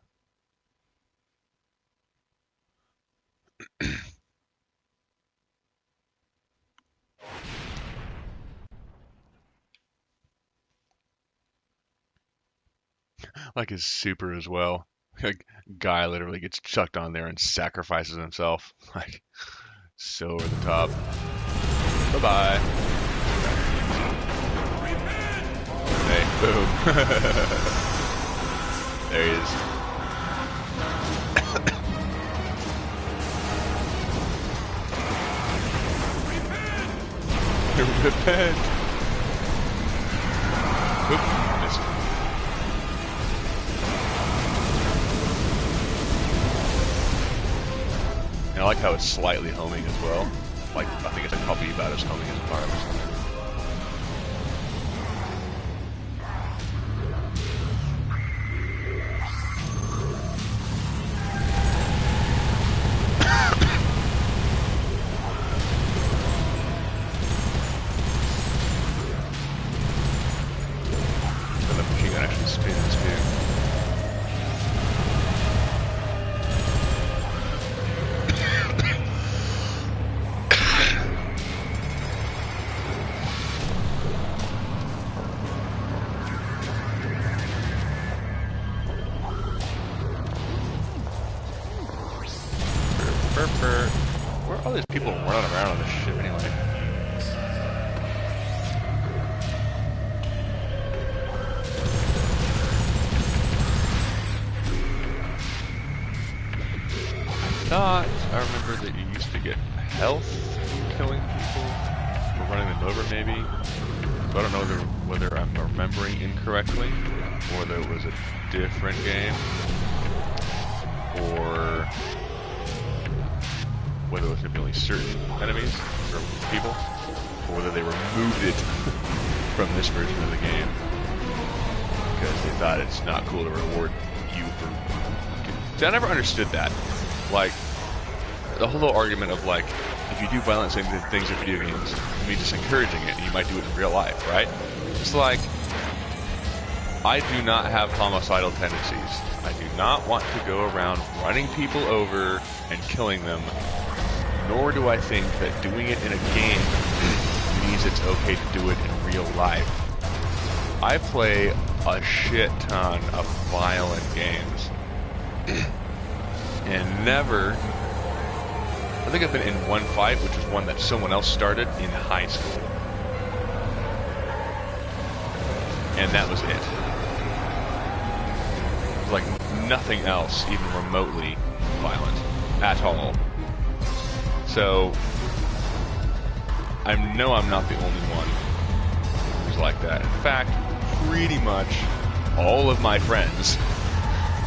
Like his super as well. Like, guy literally gets chucked on there and sacrifices himself. Like, so over the top. Bye-bye. Hey, boom. There he is. Repent! Oop, missed. And I like how it's slightly homing as well. Like, I think it's a copy about as homing as a fire or something. for... Where are all these people running around on this ship anyway? I remember that you used to get health from killing people, or running them over maybe. So I don't know whether I'm remembering incorrectly, or whether it was a different game, or whether it was maybe only certain enemies or people, or whether they removed it from this version of the game because they thought it's not cool to reward you for. See, I never understood that. Like, the whole little argument of, like, if you do violent things in video games, it means it's encouraging it, and you might do it in real life, right? It's like, I do not have homicidal tendencies. I do not want to go around running people over and killing them, nor do I think that doing it in a game means it's okay to do it in real life. I play a shit ton of violent games. And never... I think I've been in one fight, which was one that someone else started in high school. And that was it. It was like nothing else, even remotely violent, at all. So, I know I'm not the only one who's like that. In fact, pretty much all of my friends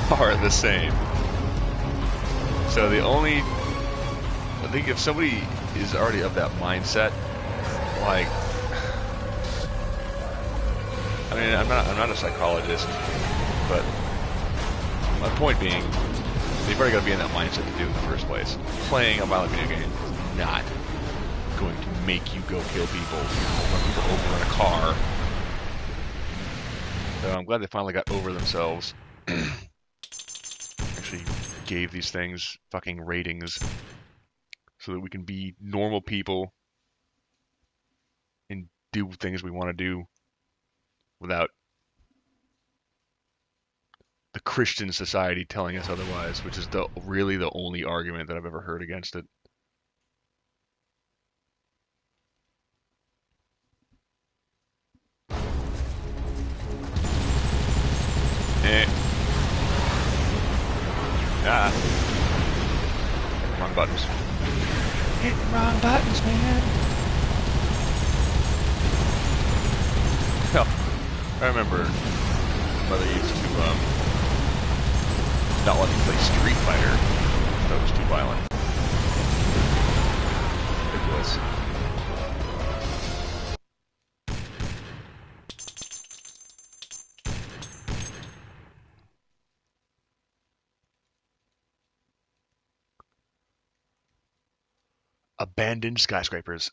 are the same. So the only, I think if somebody is already of that mindset, like, I mean, I'm not a psychologist, but my point being, they've already got to be in that mindset to do it in the first place. Playing a violent video game is not going to make you go kill people, run people over in a car. So I'm glad they finally got over themselves. Actually gave these things fucking ratings so that we can be normal people and do things we want to do without the Christian society telling us otherwise, which is really the only argument that I've ever heard against it. Wrong buttons. Hit the wrong buttons, man. Hell, I remember Mother used to not let me play Street Fighter. That was too violent. Ridiculous. Abandoned skyscrapers.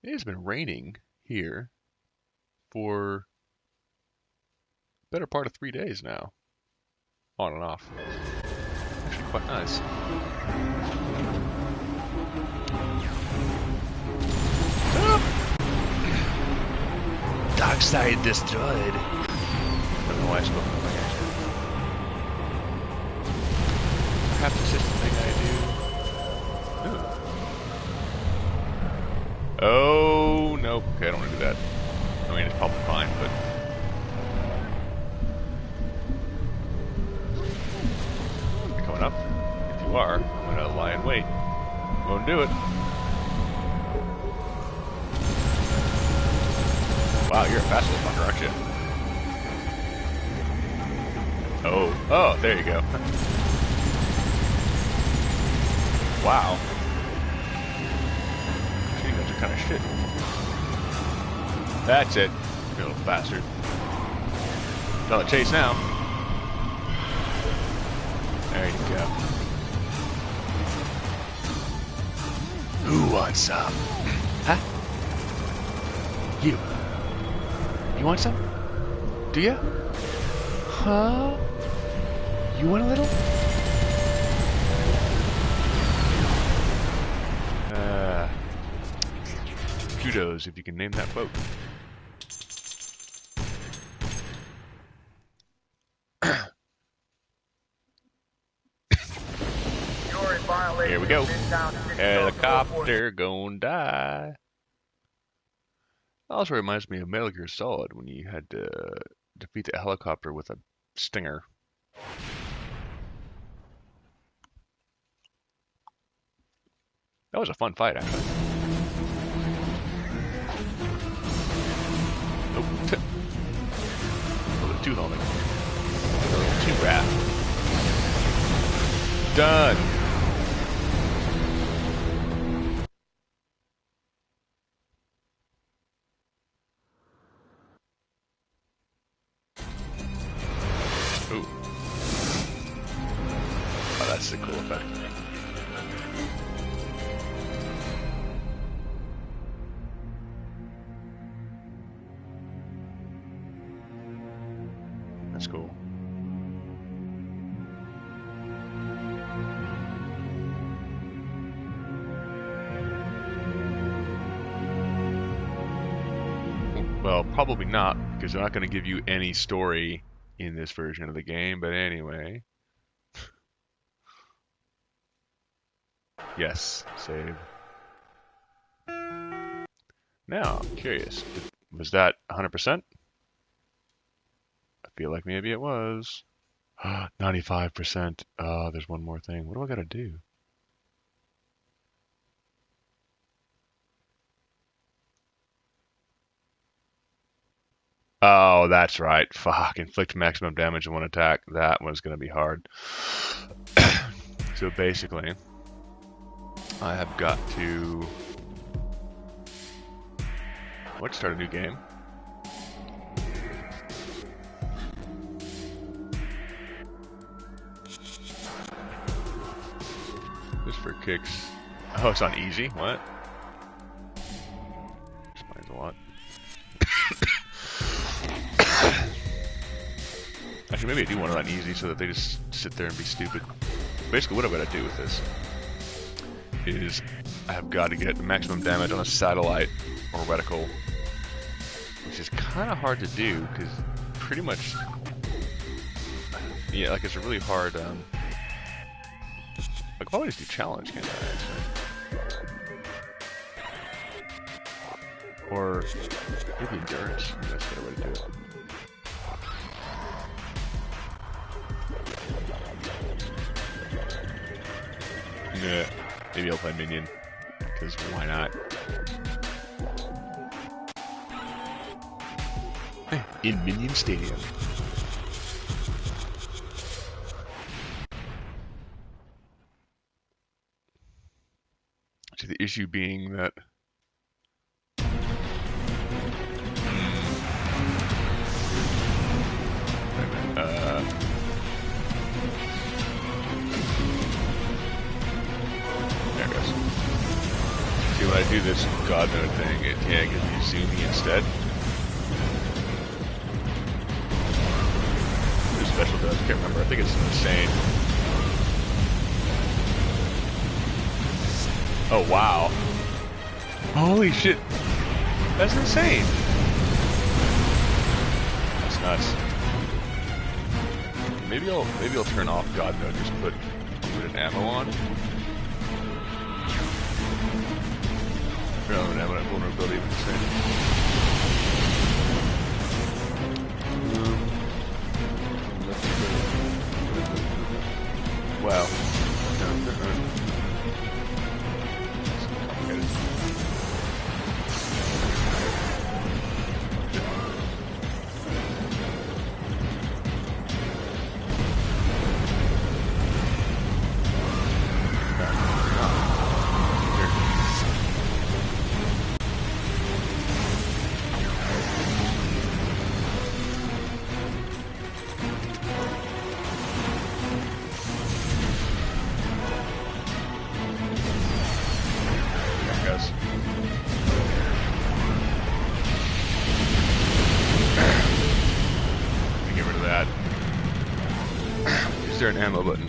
It has been raining here for the better part of 3 days now. On and off. Actually quite nice. Dark side destroyed. I don't know why I spoke like that. Perhaps it's just a thing I do. Ooh. Oh, nope. Okay, I don't want to do that. I mean, it's probably fine, but... You're coming up? If you are, I'm gonna lie and wait. I'm gonna do it. Wow, you're a fast little fucker, aren't you? Oh, there you go. Wow. You guys are kind of shit. That's it, you little bastard. Another chase now. There you go. Who wants some? Huh? You. You want some? Do you? Huh? You want a little? Kudos if you can name that boat. violating Here we go. the Midtown City Code Helicopter gonna die. Also reminds me of Metal Gear Solid when you had to defeat the helicopter with a stinger. That was a fun fight, actually. Oh, a little bit too homing. A little too rap. Done. Ooh. Oh, that's a cool effect. That's cool. Well, probably not, because they're not going to give you any story in this version of the game, but anyway. Yes, save. Now, I'm curious. Was that 100%? I feel like maybe it was. 95%. There's one more thing. What do I gotta do? Oh, that's right. Fuck. Inflict maximum damage in one attack. That one's gonna be hard. So basically, I have got to... Let's start a new game. Just for kicks. Oh, it's on easy? What? Explains a lot. Actually, maybe I do want it on easy so that they just sit there and be stupid. Basically, what I'm going to do with this is I have got to get maximum damage on a satellite or reticle, which is kind of hard to do because pretty much, yeah, like it's a really hard. I could probably just do challenge, can't I? Actually, or maybe endurance. Maybe that's a better way to do it. Yeah, maybe I'll play Minion, because why not? In Minion Stadium. So the issue being that there it goes. See, when I do this God Mode thing, it gives you Zoomy instead. What special does? I can't remember. I think it's insane. Oh wow! Holy shit! That's insane. That's nuts. Maybe I'll turn off God Mode. Just put an ammo on. Turn on an ammo vulnerability. Wow. Is there an ammo button?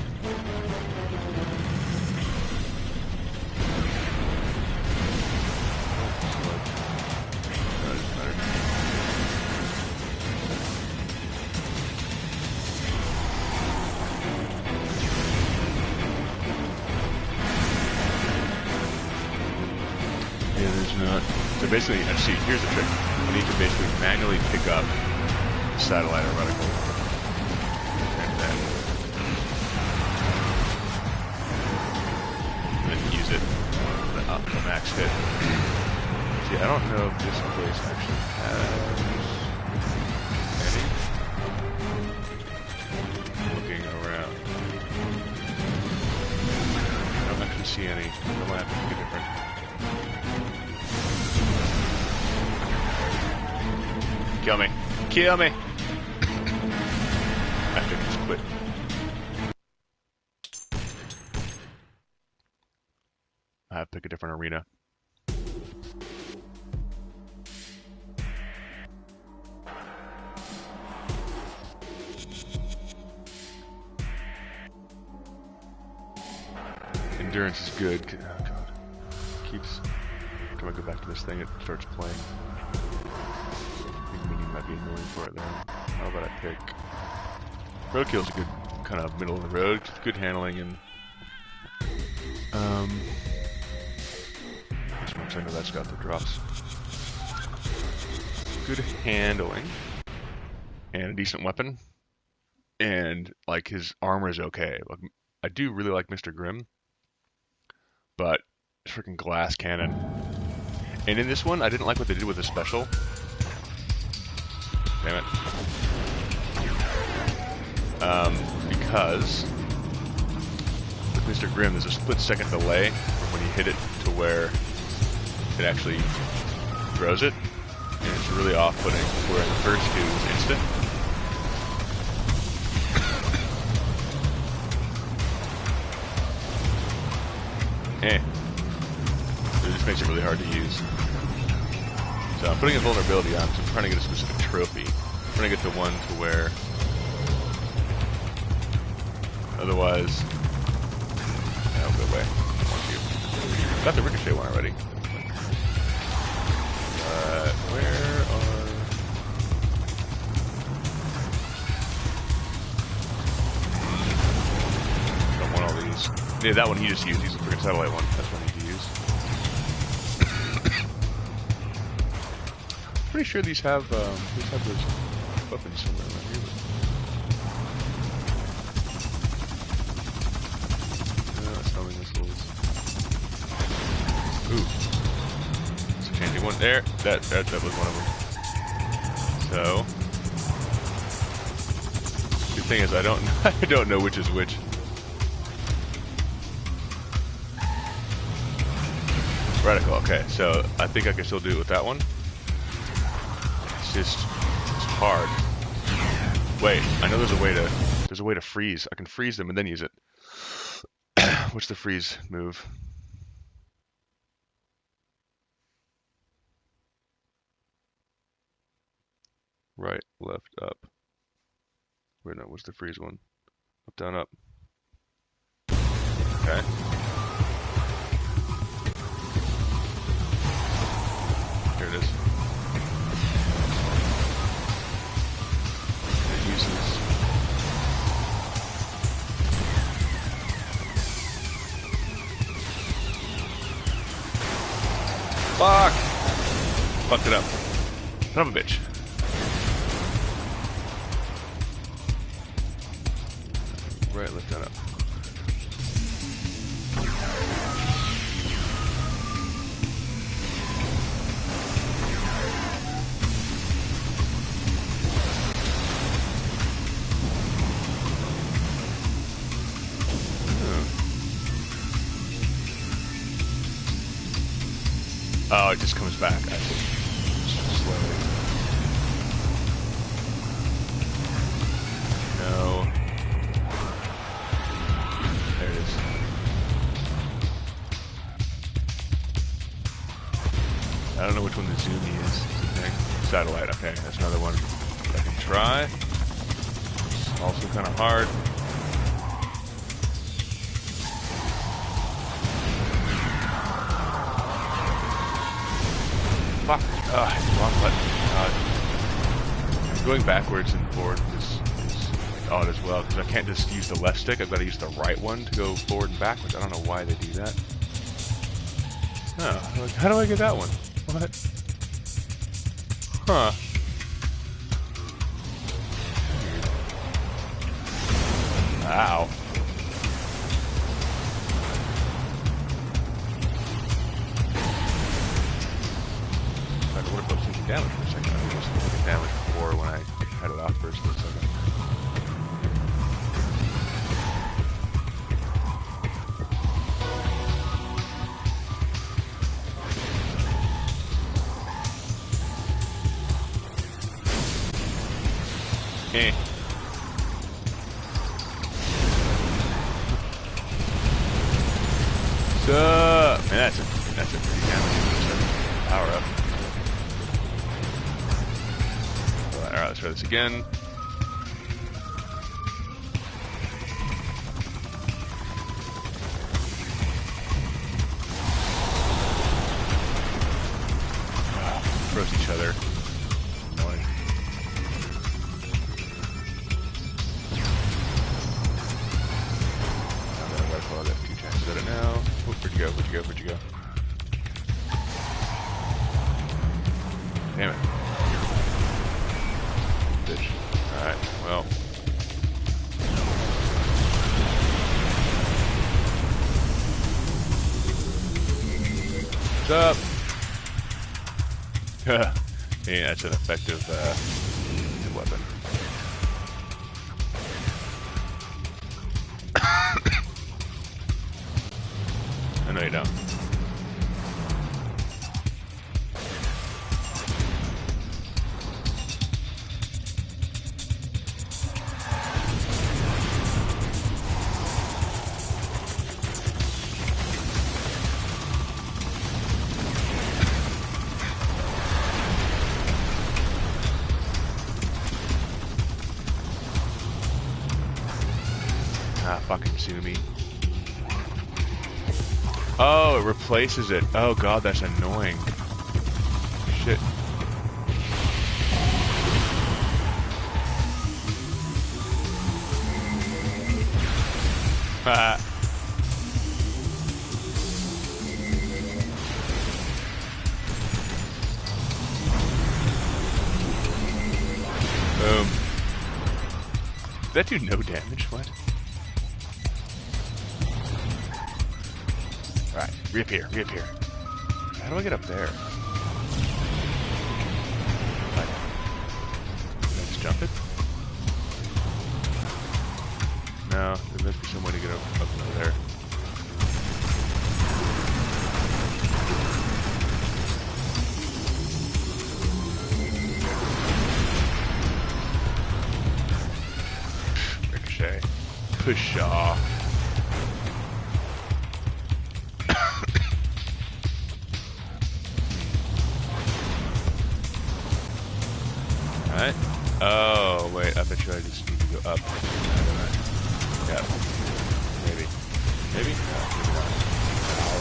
So basically, see, here's the trick. I need to basically manually pick up satellite or reticle. And then use it the max hit. See, I don't know if this place actually has any. Looking around. I don't actually see any. I might have to make a different. Kill me. Kill me! I think just quit. I have to pick a different arena. Endurance is good. Oh god. Keeps. Can I go back to this thing? It starts playing. Meaning might be annoying for it then. How about I pick. Roadkill's a good kind of middle of the road. Good handling and. This one's I know that's got the drops. Good handling. And a decent weapon. And like his armor is okay. Like, I do really like Mr. Grimm. But freaking glass cannon. And in this one, I didn't like what they did with the special. Damn it. Because with Mr. Grimm, there's a split-second delay from when you hit it to where it actually throws it. And it's really off-putting, where the first two is instant. It just makes it really hard to use. So I'm putting a vulnerability on because I'm trying to get a specific trophy. I'm trying to get the one to where... Otherwise... No, go away. I don't want you. Got the ricochet one already. Where are... Don't want all these. Yeah, that one he just used. He's the freaking satellite one. That's what I need to use. Pretty sure these have those weapons somewhere around here. No, that's not missiles. Ooh. It's a changing one there. That was one of them. So good thing is I don't know which is which. Reticle, okay, so I think I can still do it with that one. It's hard. Wait, I know there's a way to freeze. I can freeze them and then use it. What's the freeze move? Right, left, up. Wait, no, what's the freeze one? Up, down, up. Okay. Here it is. It uses... Fuck! Fucked it up. Son of a bitch. Right, lift that up. Oh, it just comes back, I see. Slowly. No. There it is. I don't know which one the zoomy is. Satellite, okay, that's another one that I can try. It's also kind of hard. Fuck. Wrong button. Going backwards and forward is odd as well, because I can't just use the left stick, I've got to use the right one to go forward and backwards. I don't know why they do that. Oh, how do I get that one? What? Huh. Ow. I would have both taken damage for a second. I was taking damage before when I had it off for a split second. Eh. Man, that's a pretty damaging power up. Alright, let's try this again. Roast each other. Annoying. I got 2 chances at it now. Oh, where'd you go? Where'd you go? Where'd you go? Damn it. Bitch. Alright, well. What's up? Yeah, that's an effective weapon. I know you don't. Fucking sue me. Oh, it replaces it. Oh god, that's annoying. Shit. Ah. Boom. Did that do no damage? What? Alright, reappear, reappear. How do I get up there? Can I just jump it? No, there must be some way to get up over there. Ricochet. Pushaw. Alright. Oh, wait, I bet you I just need to go up. Yeah. Maybe. Maybe? No, maybe not. Ow.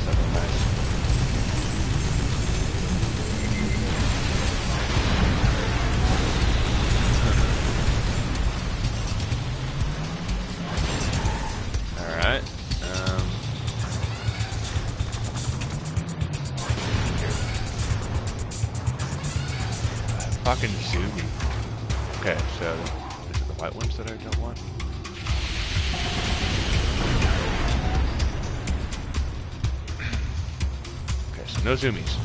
Something nice. Alright. Fucking Zumi. Okay, so these are the white ones that I don't want. Okay, so no Zumis.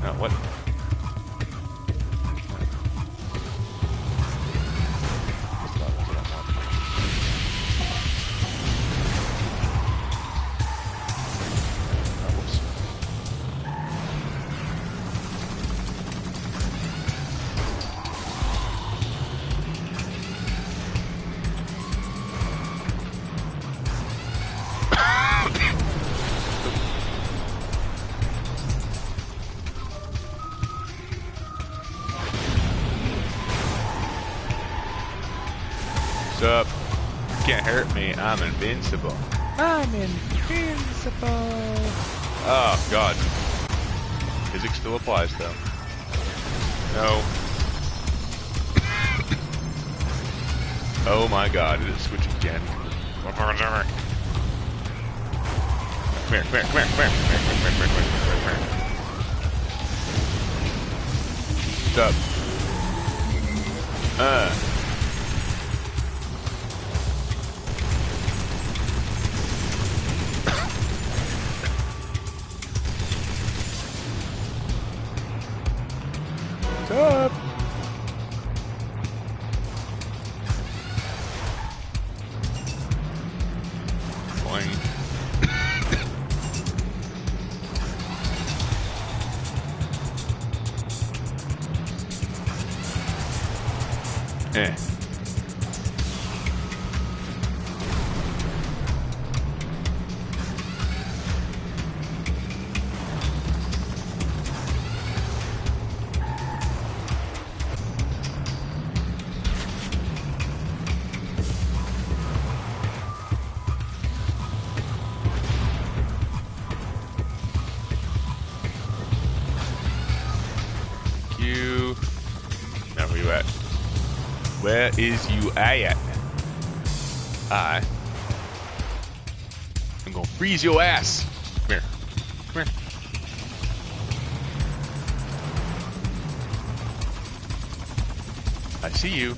No, what? What's up? You can't hurt me. I'm invincible. I'm invincible. Oh, God. Physics still applies, though. No. Oh, my God. Did it switch again? Come here, come here, come here, come here, come here, come here, come here, come here, come here. What's up? What's up? Boing. Now where you at? Where is you at? I'm gonna freeze your ass. Come here. Come here. I see you.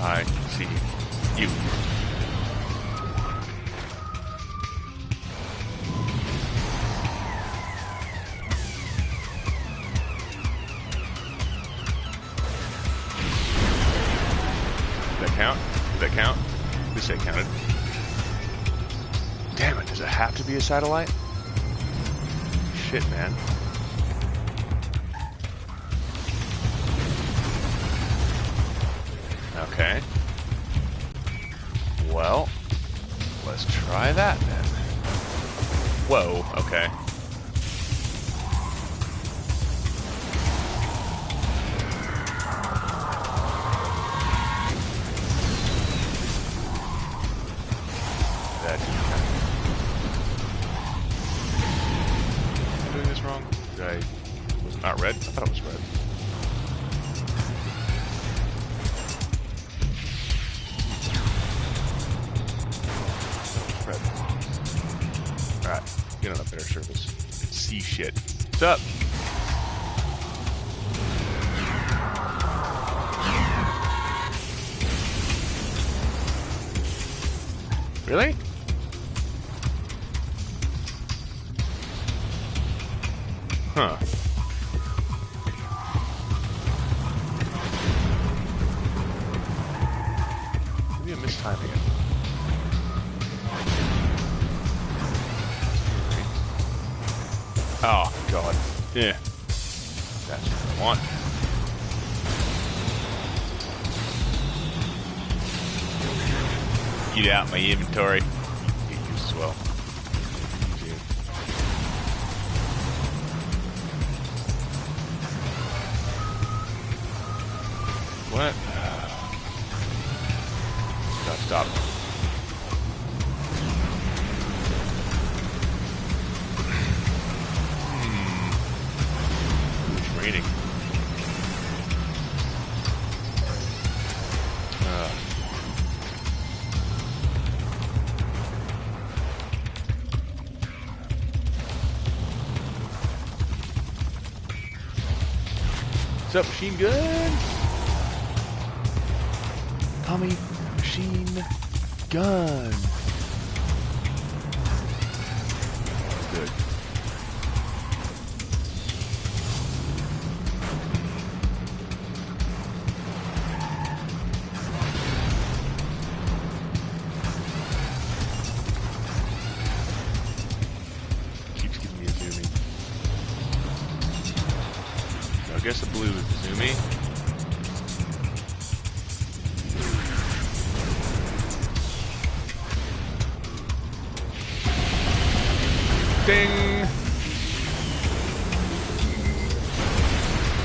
I see you. Count? Does that count? At least it counted. Damn it, does it have to be a satellite? Shit, man. Okay. Well, let's try that then. Whoa, okay. Was it not red? I thought it was red. Red. Alright, get on a better surface. Let's see shit. What's up? Really? Huh. Maybe I'm mistiming it. Oh, God. Yeah. That's what I want. Get out my inventory. Get used as well. What? Stop. It's raining. What's up, machine gun? Tommy machine gun. Good. Keeps giving me a zoomie. So I guess the blue is the zoomie. Ding!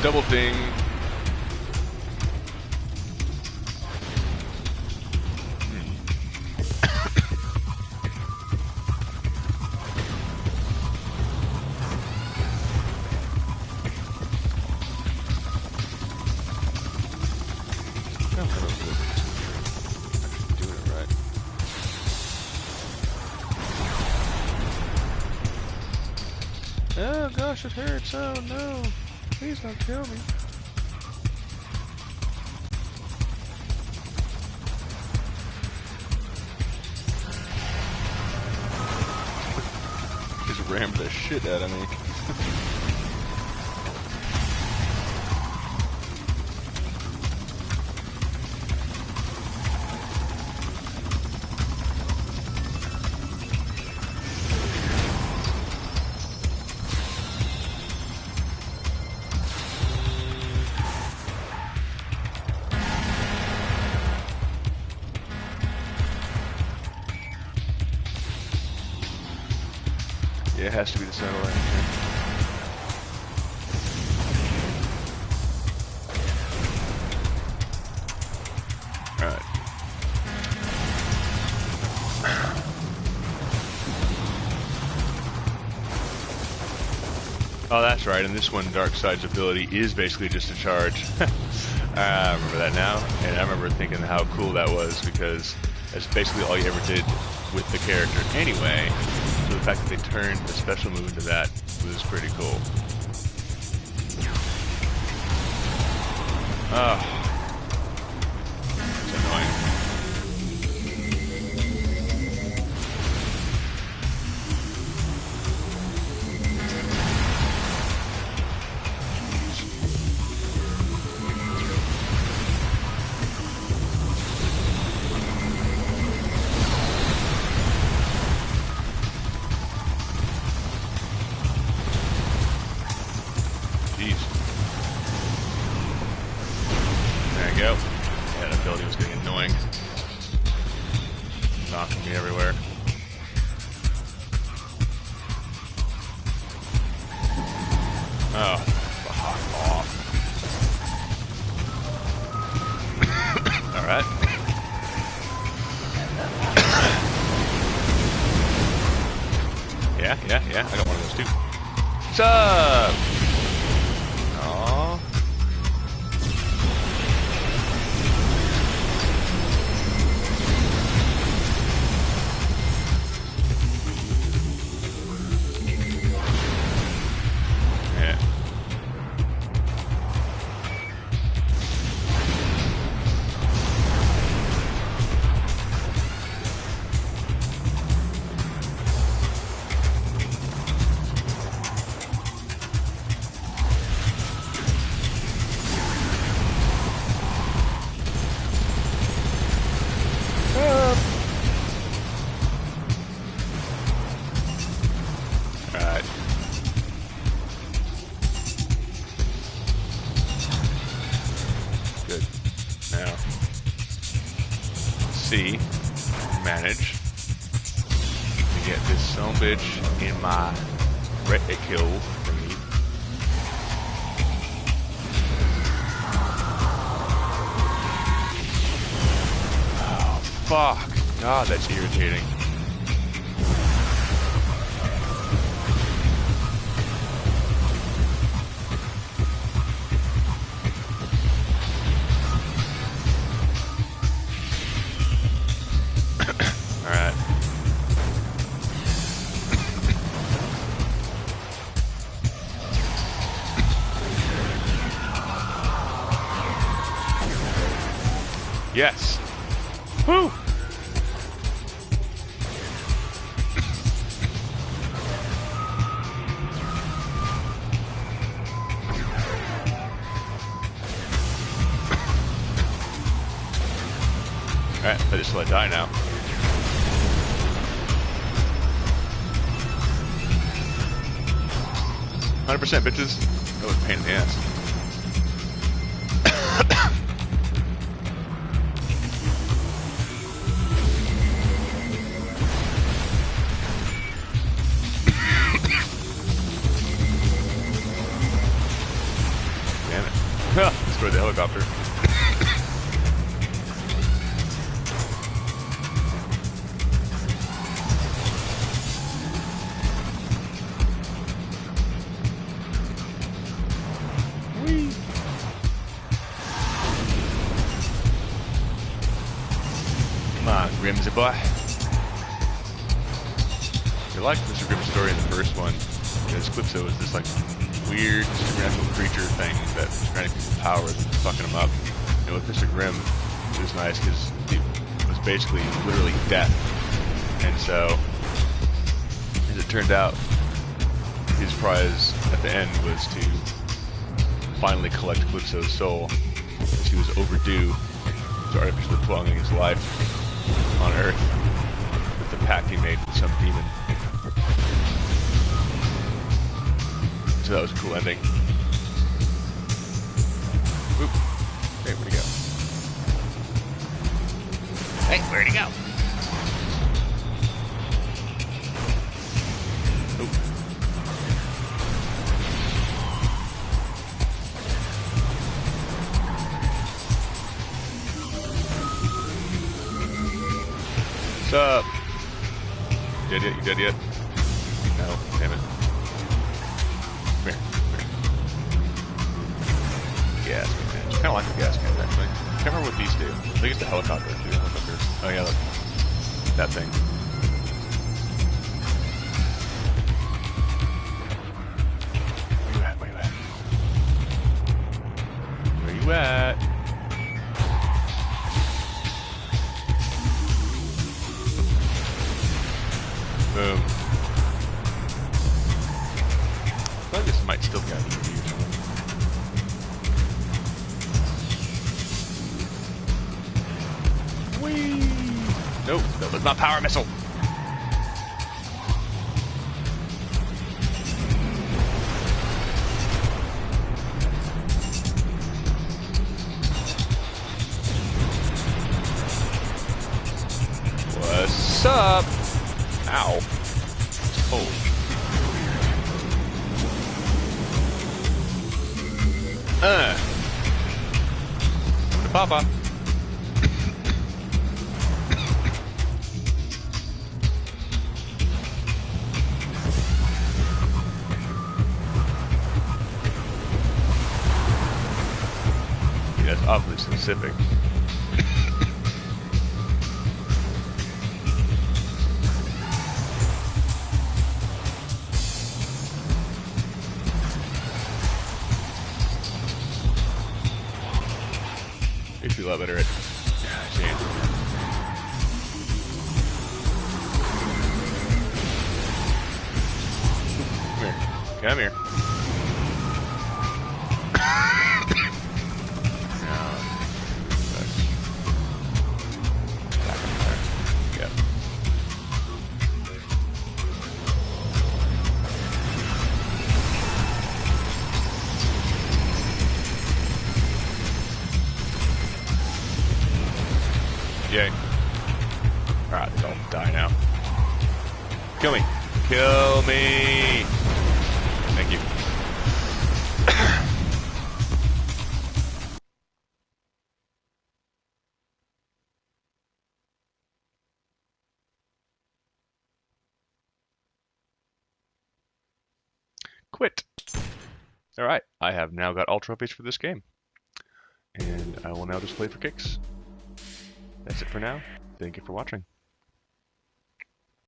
Double ding. gosh, it hurts. Oh no. Please don't kill me. Just rammed the shit out of me. Yeah, it has to be the center line. Alright. Oh, that's right, and this one, Darkseid's ability is basically just a charge. I remember that now, and I remember thinking how cool that was, because that's basically all you ever did with the character anyway. So the fact that they turned the special move into that was pretty cool. Oh. It's annoying. Go. Yeah, that ability was getting annoying. Knocking me everywhere. Oh, fuck off. Alright. Yeah, I got one of those too. What's up? Aww. Manage to get this son of a bitch in my reticle for me. Oh, fuck. God, that's irritating. Yes. Woo! Alright, I just let it die now. %, bitches. That was a pain in the ass. Destroy the helicopter. Whee! Come on, Grimsy boy. You liked Mr. Grimm's story in the first one. Because Calypso is this like weird supernatural creature thing that's granting people powers and fucking them up. And with Mr. Grimm, it was nice because it was basically literally death. And so, as it turned out, his prize at the end was to finally collect Calypso's soul, as he was overdue to artificially prolonging his life on Earth with the pact he made with some demon. So that was a cool ending. Oop. Hey, where'd he go? Hey, where'd he go? Oop. What's up? You dead yet? You dead yet? No, damn it. Come here. Gas can. I kind of like the gas cans, actually. I can't remember what these do. I think it's the helicopter, too. Oh, yeah, look. That thing. Where you at? Where you at? Where you at? Boom. I feel like this might still be on EV or something. Whee! Nope, that was my power missile. What's up? Ow. Oh. Papa. Yeah, that's awfully specific. Makes me a lot better at seeing. Come here. Come here. Back up there. Yep. Yay. Alright, they'll die now. Kill me. Kill me. Thank you. Quit. Alright, I have now got all trophies for this game. And I will now just play for kicks. That's it for now. Thank you for watching.